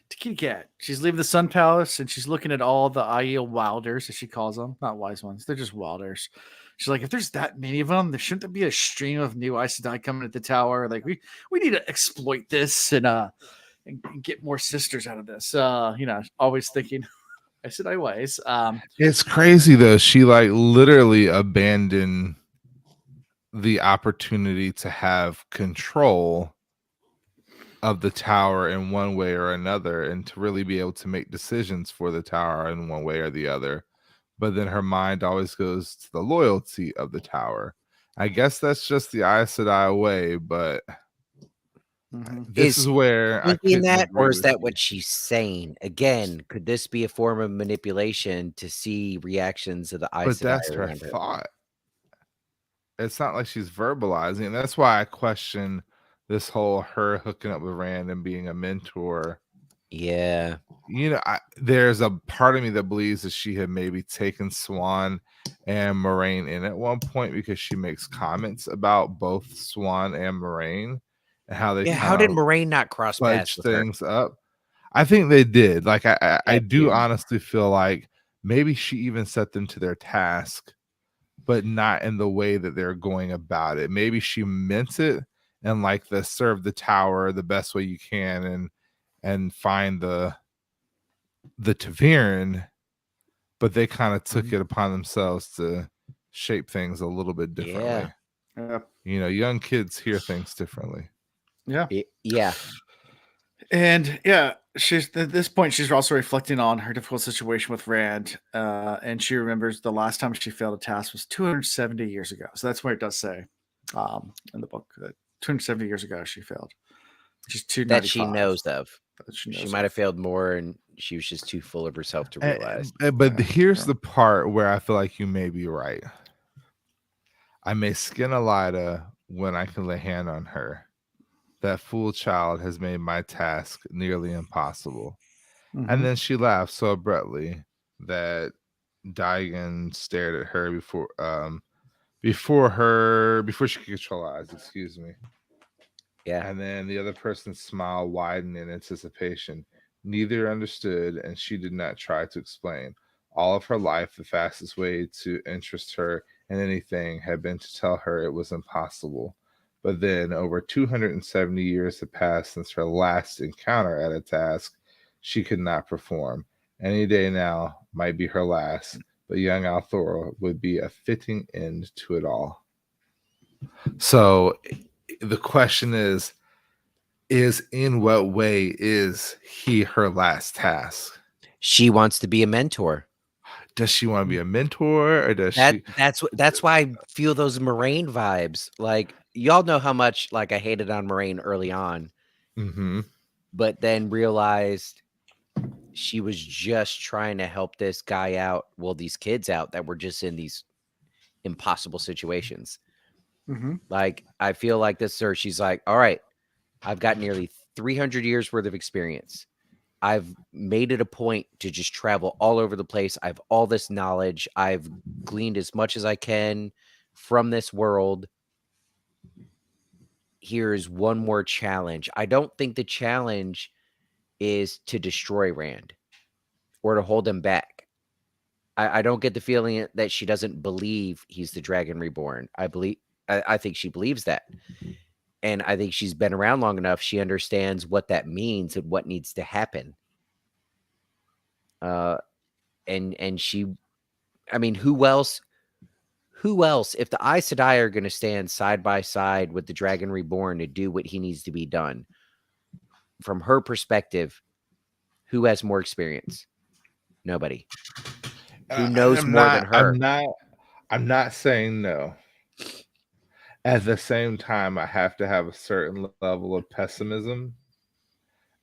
To Kitty Cat. She's leaving the Sun Palace and she's looking at all the Aiel Wilders, as she calls them. Not wise ones. They're just Wilders. She's like, if there's that many of them, there shouldn't there be a stream of new Aes Sedai coming at the tower? Like we need to exploit this and get more sisters out of this. Always thinking Aes Sedai ways. It's crazy though. She like literally abandoned the opportunity to have control of the tower in one way or another and to really be able to make decisions for the tower in one way or the other. But then her mind always goes to the loyalty of the tower. I guess that's just the Aes Sedai way, but Mhm. this Is is where I thinking couldn't that, agree or is with that you. what she's saying? Again, could this be a form of manipulation to see reactions of the Aes But Sedai that's her around her? thought. It's not like she's verbalizing. And that's why I question this whole her hooking up with Rand and being a mentor. Yeah. There's a part of me that believes that she had maybe taken Swan and Moraine in at one point because she makes comments about both Swan and Moraine and how they Yeah. How kind did of Moraine not cross paths fudge with her? things up. I think they did. Like I Yeah, do too. honestly feel like maybe she even set them to their task, but not in the way that they're going about it. Maybe she meant it and like the serve the tower the best way you can and find the Taviran, but they kind of took it upon themselves to shape things a little bit differently. Yeah. Young kids hear things differently. Yeah. Yeah. And yeah, she's at this point, she's also reflecting on her difficult situation with Rand. And she remembers the last time she failed a task was 270 years ago. So that's what it does say in the book that 270 years ago she failed. She's 295. That she knows of. That She might have failed more, and she was just too full of herself to realize. But Yeah, here's yeah. the part where I feel like you may be right. I may skin Elida when I can lay hand on her. That fool child has made my task nearly impossible. Mhm. And then she laughed so abruptly that Diagon stared at her before she could control her eyes, excuse me. Yeah. And then the other person's smile widened in anticipation. Neither understood, and she did not try to explain. All of her life, the fastest way to interest her in anything had been to tell her it was impossible. But then, over 270 years had passed since her last encounter at a task she could not perform. Any day now might be her last, but young Althora would be a fitting end to it all. So the question is in what way is he her last task? She wants to be a mentor. Does she want to be a mentor, or does she? That's why I feel those Moraine vibes. Like, y'all know how much like I hated on Moraine early on, Mm-hmm. but then realized she was just trying to help this guy out, well, these kids out that were just in these impossible situations. Mm-hmm. Like, I feel like this, sir. She's like, all right, I've got nearly 300 years worth of experience. I've made it a point to just travel all over the place. I have all this knowledge. I've gleaned as much as I can from this world. Here's one more challenge. I don't think the challenge is to destroy Rand or to hold him back. I don't get the feeling that she doesn't believe he's the Dragon Reborn. I think she believes that. And I think she's been around long enough. She understands what that means and what needs to happen. And she, I mean, who else, if the Aes Sedai are going to stand side by side with the Dragon Reborn to do what he needs to be done, from her perspective, who has more experience? Nobody. Who knows more than her? I'm not saying no. At the same time, I have to have a certain level of pessimism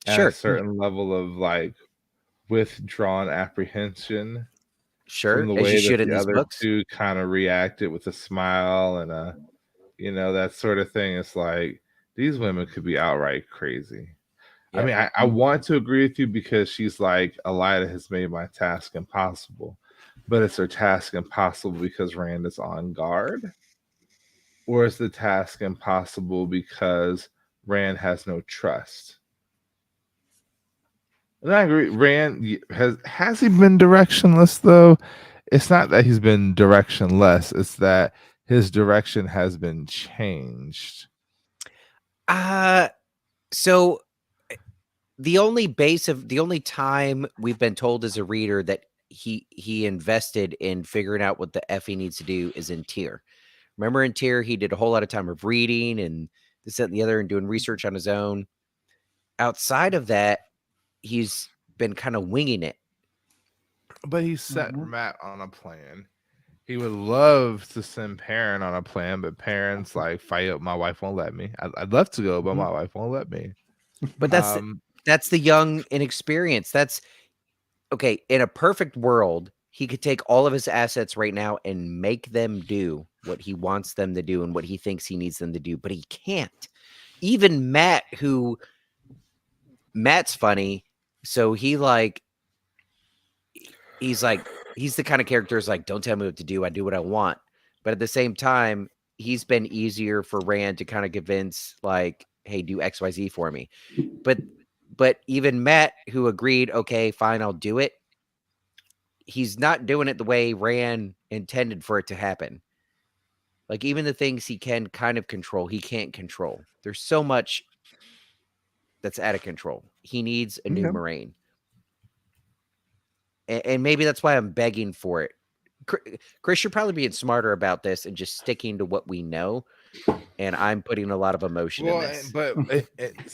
and Sure. a certain level of like withdrawn apprehension Sure. from the As you way that should in the these other books. two kind of reacted with a smile and a, you know, that sort of thing. It's like these women could be outright crazy. I Yep. mean, I want to agree with you because she's like, Elida has made my task impossible, but it's her task impossible because Rand is on guard? Or is the task impossible because Rand has no trust? And I agree. Rand has he been directionless though? It's not that he's been directionless, it's that his direction has been changed. So the only time we've been told as a reader that he invested in figuring out what the F he needs to do is in Tyr. Remember in Tyr, he did a whole lot of time of reading and this, that, and the other and doing research on his own. Outside of that, he's been kind of winging it. But he set Matt on a plan. He would love to send Perrin on a plan, but Perrin's like, fight, my wife won't let me. I'd love to go, but my wife won't let me. But that's the young inexperienced. That's okay. In a perfect world, he could take all of his assets right now and make them do what he wants them to do and what he thinks he needs them to do, but he can't. Even Matt's funny, so he's the kind of character is like, don't tell me what to do, I do what I want. But at the same time, he's been easier for Rand to kind of convince, like, hey, do XYZ for me. But even Matt, who agreed, okay, fine, I'll do it, he's not doing it the way Rand intended for it to happen. Like, even the things he can kind of control, he can't control. There's so much that's out of control. He needs a new Moraine. And maybe that's why I'm begging for it. Chris, you're probably being smarter about this and just sticking to what we know. And I'm putting a lot of emotion in this. But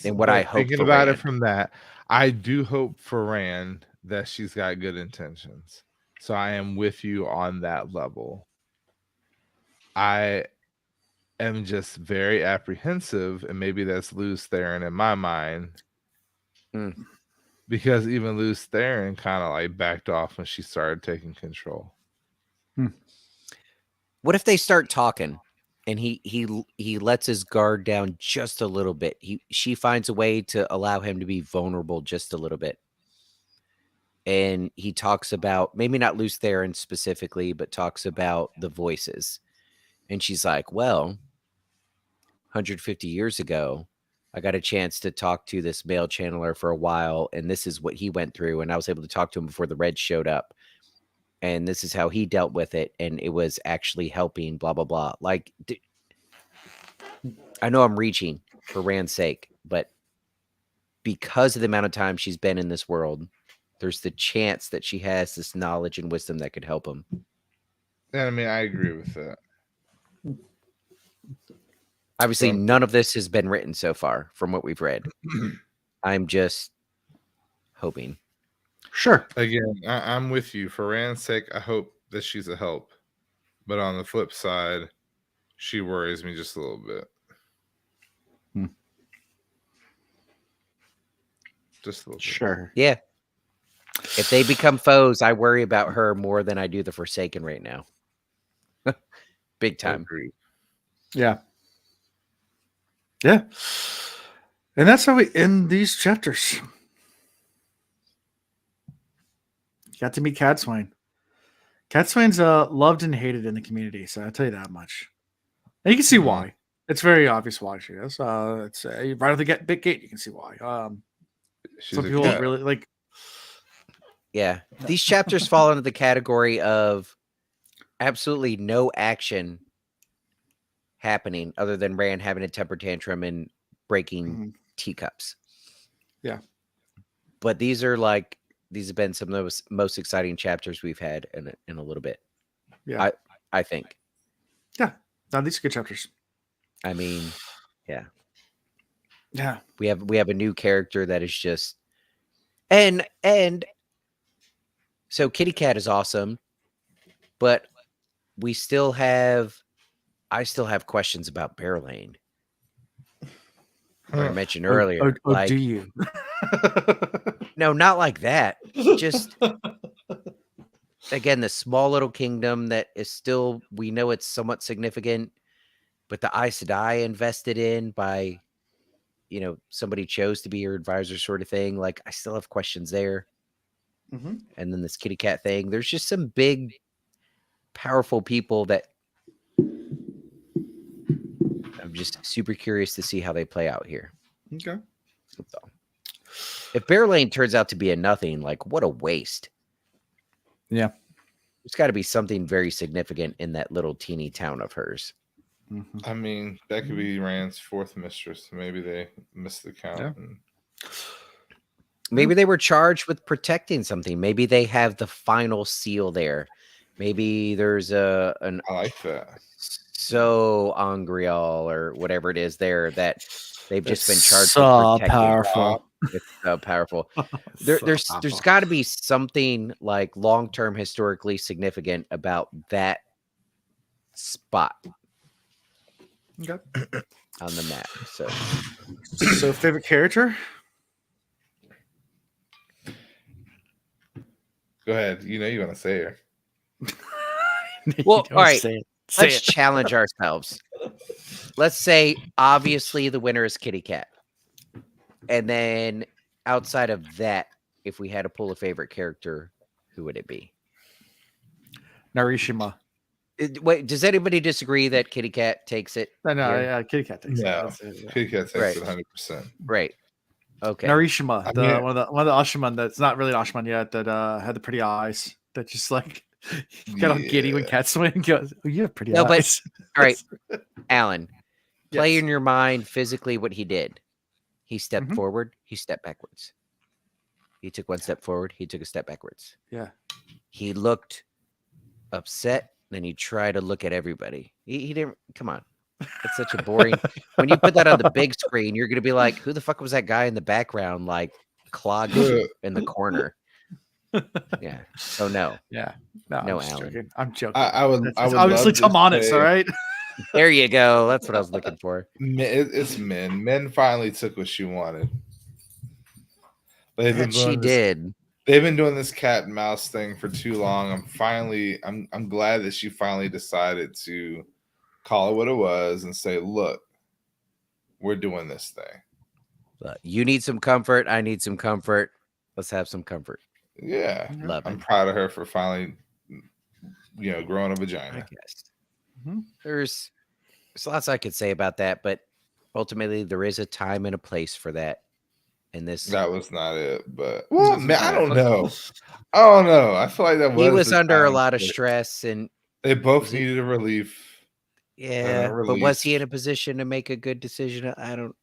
and what I hope thinking for about Rand. it from that, I do hope for Rand that she's got good intentions. So I am with you on that level. I am just very apprehensive, and maybe that's Luz Theron in my mind. Because even Luz Theron kind of like backed off when she started taking control. What if they start talking and he lets his guard down just a little bit? She finds a way to allow him to be vulnerable just a little bit. And he talks about, maybe not Luz Theron specifically, but talks about the voices. And she's like, well, 150 years ago, I got a chance to talk to this male channeler for a while, and this is what he went through. And I was able to talk to him before the Reds showed up. And this is how he dealt with it. And it was actually helping, blah, blah, blah. Like, I know I'm reaching for Rand's sake, but because of the amount of time she's been in this world, there's the chance that she has this knowledge and wisdom that could help him. And I mean, I agree with that. Obviously, So- none of this has been written so far from what we've read. I'm just hoping. Sure. Again, I'm with you. For Rand's sake, I hope that she's a help. But on the flip side, she worries me just a little bit. Hmm. Just a little bit. Sure. Yeah. If they become foes, I worry about her more than I do the Forsaken right now. Big time. Agreed. Yeah. Yeah. And that's how we end these chapters. You got to meet Cadsuane. Cadsuane's loved and hated in the community, so I'll tell you that much. And you can see Mhm. why. It's very obvious why she is. It's right at the big gate. You can see why. She's Some a people cat. really like. Yeah. These chapters fall into the category of absolutely no action happening other than Rand having a temper tantrum and breaking Mhm. teacups. Yeah. But these have been some of the most exciting chapters we've had in a little bit. Yeah. I think. No, these are good chapters. I mean, Yeah. we have a new character that is just and so Kitty Cat is awesome, but I still have questions about Bear Lane. I mentioned earlier. Oh, do you? No, not like that. Just again, the small little kingdom that is still, we know it's somewhat significant, but the Aes Sedai invested in by, somebody chose to be your advisor sort of thing. Like, I still have questions there. Mhm. And then this kitty cat thing, there's just some big, powerful people that I'm just super curious to see how they play out here. Okay. That's all. If Bear Lane turns out to be a nothing, like, what a waste. Yeah. There's got to be something very significant in that little teeny town of hers. Mhm. I mean, that could be Rand's fourth mistress. Maybe they missed the count. Yeah. And Maybe they were charged with protecting something. Maybe they have the final seal there. Maybe there's an I like that. so Angreal or whatever it is there that they've just been It's charged so with protecting. powerful. It's so powerful. So There's powerful. got to be something like long-term historically significant about that spot Okay. on the map. So So favorite character? Go ahead. You know you want to say her. Well, You don't all right. say it. Say Let's it. challenge ourselves. Let's say obviously the winner is Kitty Cat. And then outside of that, if we had to pull a favorite character, who would it be? Narishima. Wait, does anybody disagree that Kitty Cat takes it? No, here? yeah, Kitty Cat takes it. No. That's it, yeah. Kitty Cat takes Right. it 100%. Right. Okay. Narishima, I mean- one of the Ashaman that's not really an Ashaman yet, that had the pretty eyes that just like got all giddy when Yeah. Cadsuane goes, oh, you have pretty No, but- eyes. All right. Alan, play Yes. in your mind physically what he did. He stepped Mhm. forward, he stepped backwards. He took one step forward, he took a step backwards. Yeah. He looked upset, then he tried to look at everybody. He didn't, come on. It's such a boring. When you put that on the big screen, you're going to be like, who the fuck was that guy in the background, like clogged in the corner? Yeah. So no. Yeah. No, No, I'm just Alan. joking. I'm joking. I would Obviously, love Tom to Honest, say- all right? There you go. That's what I was looking for. It's men. Men finally took what she wanted. They've been That she doing this- did. They've been doing this cat and mouse thing for too long. I'm glad that she finally decided to call it what it was and say, look, we're doing this thing. You need some comfort. I need some comfort. Let's have some comfort. Yeah. Love I'm it. proud of her for finally, growing a I vagina. guess. Mhm. There's lots I could say about that, but ultimately there is a time and a place for that. And this That was not it, but well, This is man, I bad. don't know. I don't know. I feel like that he was the under a time lot of for- stress, and They both Was he- needed a relief. yeah, but was he release. in a position to make a good decision? I don't.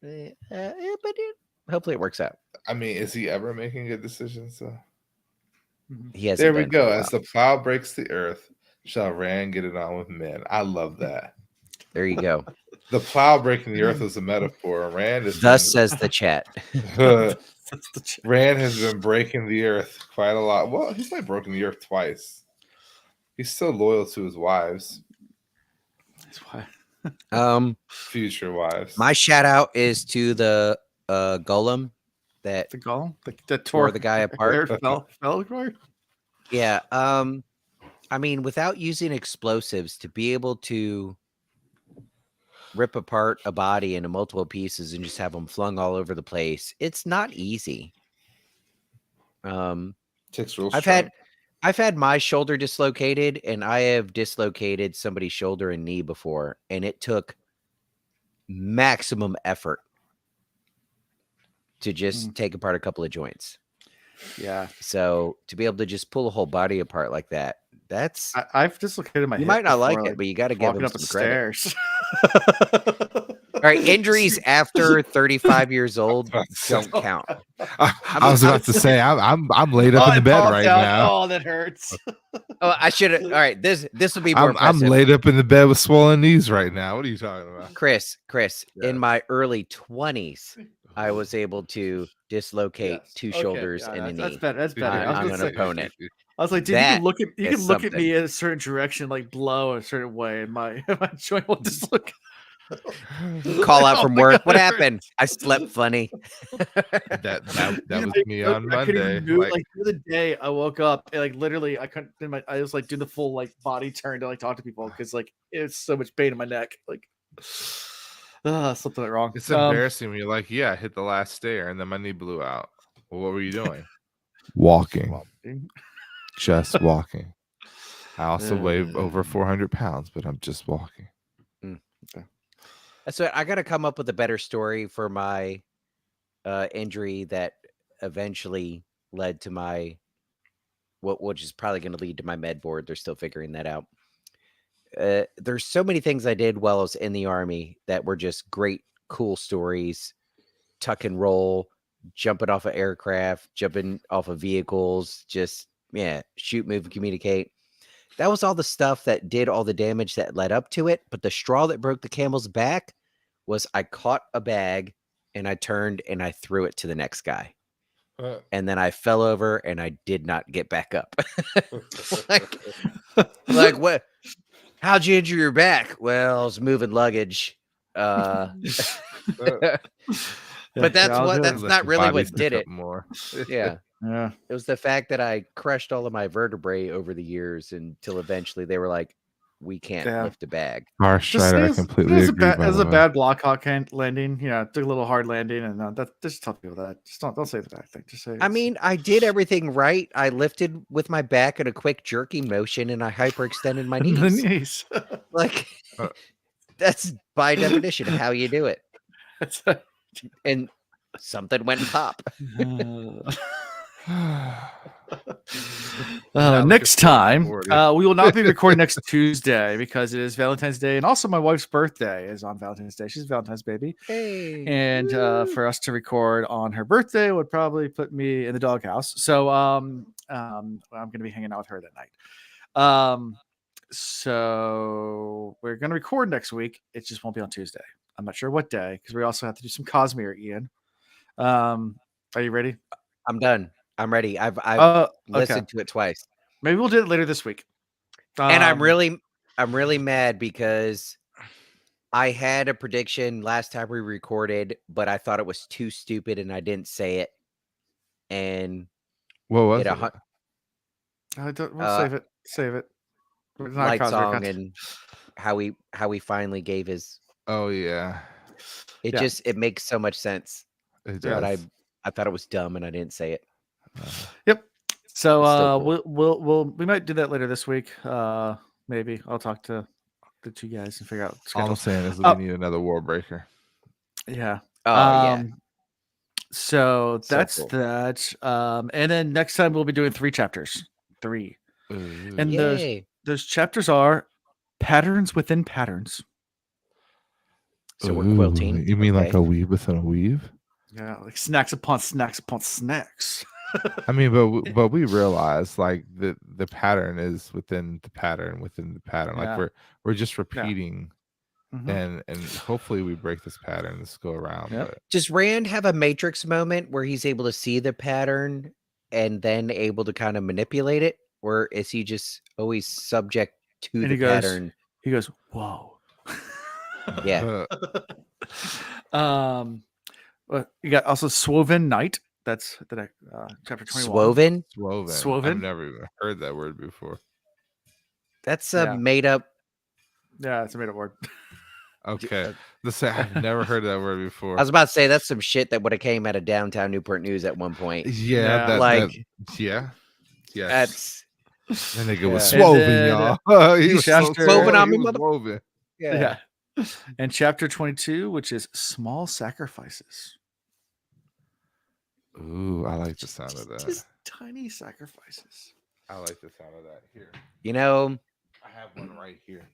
Hopefully it works out. I mean, is he ever making good decisions? He has. There we go. As the plow breaks the earth, shall Rand get it on with men. I love that. There you go. The plow breaking the earth is a metaphor. Rand is Thus says the chat. Rand has been breaking the earth quite a lot. Well, he's like broken the earth twice. He's still loyal to his wives, future wives. My shout out is to the golem that The golem, the tore the guy apart. Fell apart. Yeah. I mean, without using explosives, to be able to rip apart a body into multiple pieces and just have them flung all over the place, it's not easy. Takes real I've had my shoulder dislocated, and I have dislocated somebody's shoulder and knee before, and it took maximum effort to just take apart a couple of joints. Yeah. So to be able to just pull a whole body apart like that, that's I've dislocated my. you hip might not like before, it, but you got to give walking them up the some credit. stairs. All right, injuries after 35 years old don't count. I was about to say I'm laid up in the bed right now. Oh, that hurts. Oh, I should have. All right, this will be more I'm impressive. laid up in the bed with swollen knees right now. What are you talking about? Chris, Yeah. in my early 20s, I was able to dislocate two Okay, shoulders yeah, and a knee. That's better. That's better. I on was an gonna say, opponent. I was like, dude, That you can is look at me something. in a certain direction, like blow a certain way, and my joint will dislocate. Call out Oh from my work. God, What it happened? I slept funny. That was me on I couldn't Monday. even move. Like the other day, I woke up and like literally, I couldn't. I was like doing the full like body turn to like talk to people because like it's so much pain in my neck. Like, something went wrong. It's embarrassing when you're like, yeah, I hit the last stair and then my knee blew out. Well, what were you doing? Walking. Just walking. I also weigh over 400 pounds, but I'm just walking. So I got to come up with a better story for my injury that eventually led to my which is probably going to lead to my med board. They're still figuring that out. There's so many things I did while I was in the Army that were just great, cool stories. Tuck and roll, jumping off of aircraft, jumping off of vehicles, just shoot, move, communicate. That was all the stuff that did all the damage that led up to it. But the straw that broke the camel's back was I caught a bag and I turned and I threw it to the next guy. And then I fell over and I did not get back up. like what? How'd you injure your back? Well, I was moving luggage. But that's not really what did it. More. Yeah. Yeah. It was the fact that I crushed all of my vertebrae over the years until eventually they were like, we can't lift a bag. Harsh, I completely agree. It was a bad block hawk landing. Yeah, took a little hard landing, and just tell people that. Just don't say the bad thing. Just say. I mean, I did everything right. I lifted with my back in a quick jerky motion, and I hyperextended my knees. The knees. Like that's by definition how you do it. And something went pop. Next time, we will not be recording next Tuesday because it is Valentine's Day, and also my wife's birthday is on Valentine's Day. She's a Valentine's baby, and for us to record on her birthday would probably put me in the doghouse. So I'm going to be hanging out with her that night. So we're going to record next week. It just won't be on Tuesday. I'm not sure what day because we also have to do some Cosmere, Ian. Are you ready? I'm done. I'm ready. I've listened to it twice. Maybe we'll do it later this week. And I'm really mad because I had a prediction last time we recorded, but I thought it was too stupid and I didn't say it. And what was it? We'll save it. Light song and how he finally gave his. Oh yeah. It makes so much sense. It but does. I thought it was dumb and I didn't say it. Yep. So cool. we might do that later this week. Maybe I'll talk to the two guys and figure out. All I'm saying is we need another war breaker. Yeah. Oh yeah. So that's cool. that. And then next time we'll be doing 3 chapters. 3. And those chapters are patterns within patterns. So we're quilting. You mean like a weave within a weave? Yeah, like snacks upon snacks upon snacks. I mean, but we realize like the pattern is within the pattern within the pattern. Like we're just repeating and hopefully we break this pattern this go around. Yep. But Does Rand have a Matrix moment where he's able to see the pattern and then able to kind of manipulate it, or is he just always subject to And the he goes, pattern? He goes, whoa. Yeah. You got also Swoven Knight. That's chapter 21. Swoven? Swoven. I've never even heard that word before. That's a Yeah. made up. Yeah, it's a made up word. Okay. Listen, I've never heard that word before. I was about to say that's some shit that would have came out of downtown Newport News at one point. Yeah, Yeah. Yes. That's That nigga was And swoven, then, y'all. He was so chapter- Swoven on he me, was mother- woven. Yeah. And chapter 22, which is small sacrifices. Ooh, I like the sound of that. Just tiny sacrifices. I like the sound of that. Here, You know, I have one right here.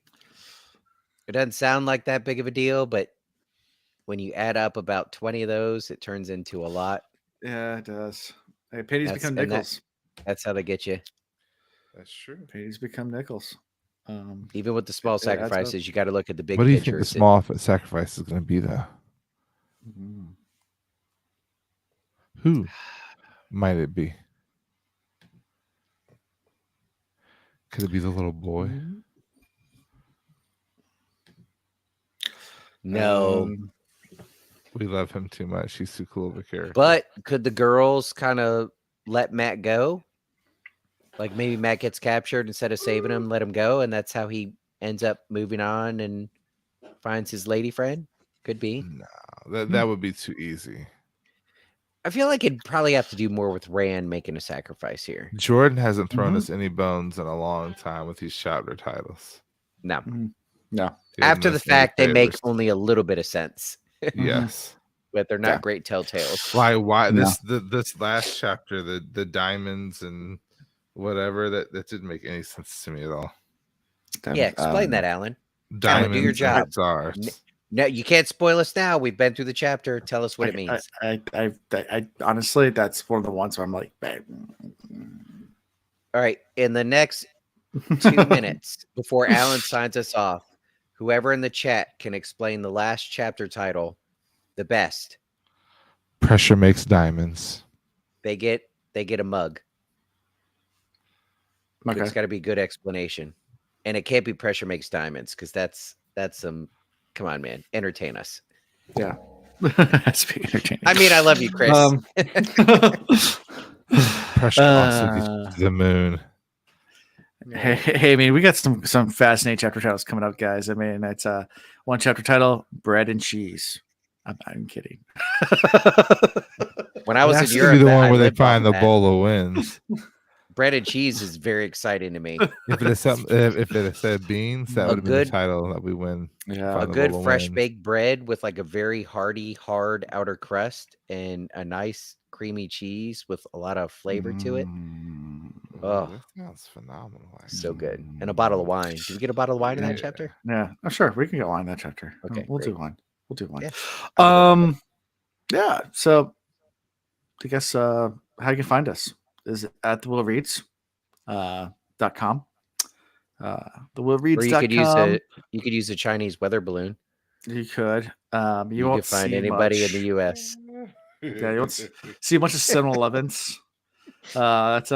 it doesn't sound like that big of a deal, but when you add up about 20 of those, it turns into a lot. Yeah, it does. Hey, pennies That's- become and that- nickels. That's how they get you. That's true. Pennies become nickels. Even with the small It adds up. sacrifices, you got to look at the big What do you picture. think the small sacrifice is going to be, though? Mhm. Who might it be? Could it be the little boy? No, Um, We love him too much. He's too cool of a character. but could the girls kind of let Matt go? Like maybe Matt gets captured instead of saving him, let him go, and that's how he ends up moving on and finds his lady friend. Could be. no, that would be too easy. I feel like it'd probably have to do more with Rand making a sacrifice here. Jordan hasn't thrown Mhm. us any bones in a long time with these chapter titles. No. no. He hasn't After done the us any fact, they make favors. only a little bit of sense, Yes. but they're not Yeah. great telltales. Why No. this last chapter, the diamonds and whatever, that didn't make any sense to me at all. Yeah, explain that, Alan. Diamonds do your and job. stars. No, you can't spoil us now. We've been through the chapter. Tell us what it means. I honestly, that's one of the ones where I'm like, All right. In the next 2 minutes before Alan signs us off, whoever in the chat can explain the last chapter title the best, Pressure makes diamonds. they get a mug. Okay. It's got to be good explanation, and it can't be pressure makes diamonds because that's some. Come on, man, entertain us. Yeah. That's being entertaining. I mean, I love you, Chris. Pressure also gets you to the moon. Hey, I mean, we got some fascinating chapter titles coming up, guys. I mean, it's one chapter title, bread and cheese. I'm kidding. When I was in That's gonna Europe, be the I one where they lived off find the that. bowl of wins. Bread and cheese is very exciting to me. If it is something, if it had said beans, that A would have been the good- title that we win. Yeah. Find A the good bowl of fresh wins. baked bread with like a very hearty, hard outer crust and a nice creamy cheese with a lot of flavor to it. Oh, That sounds phenomenal. so good. And a bottle of wine. Do we get a bottle of wine in that Yeah. chapter? Yeah. Oh, sure. We can get one in that chapter. Okay, We'll do great. one. We'll do one. Yeah. Yeah. So I guess how you can find us is at the Will Reads .com. The Will Or Reads you could use .com. you could use a Chinese weather balloon. You could. You You won't could find see anybody much. in the US. Yeah, you won't see a bunch of 7-Elevens. That's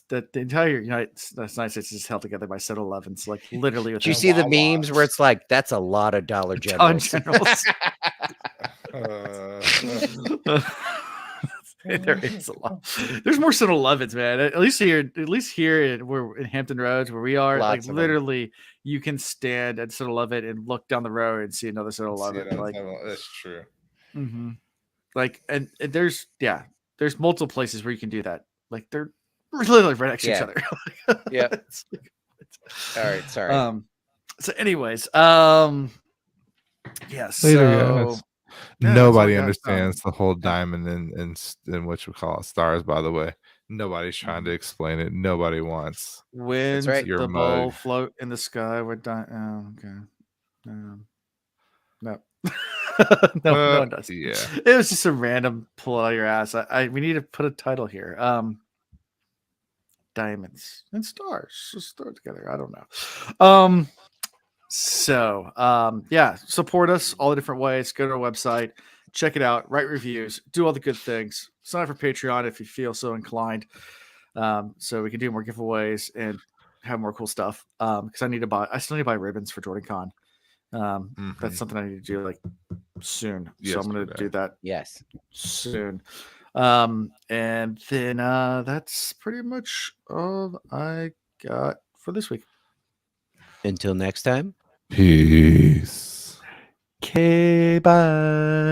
the entire United States is held together by 7-Elevens. Like literally. Did you within see the Wawas. memes where it's like that's a lot of Dollar Dollar Generals? Generals. There is a lot. There's more 7-Elevens, man. At least here, we're in Hampton Roads where we are. Lots Like of 'em. literally, you can stand at 7-Eleven and look down the road and see another 7-Eleven. Like, that's true. like, and there's multiple places where you can do that. Like they're literally right next to each Yeah. other. Yeah. It's like- All right, sorry. So, anyways, yes. Later, so, guys. yeah, that's Nobody all I got. understands the whole diamond and what you call it, stars. By the way, nobody's trying to explain it. Nobody wants. When right. Your the bowl mug. float in the sky with oh, okay. No. No, no one does. Yeah. It was just a random pull out of your ass. We need to put a title here. Diamonds and stars. Just throw it together. I don't know. So, yeah, support us all the different ways. Go to our website, check it out, write reviews, do all the good things. Sign up for Patreon if you feel so inclined, so we can do more giveaways and have more cool stuff. Because I still need to buy ribbons for Jordan Con. That's something I need to do like soon. So I'm going to do that. Yes. Soon. And then that's pretty much all I got for this week. Until next time. Peace. Okay, bye.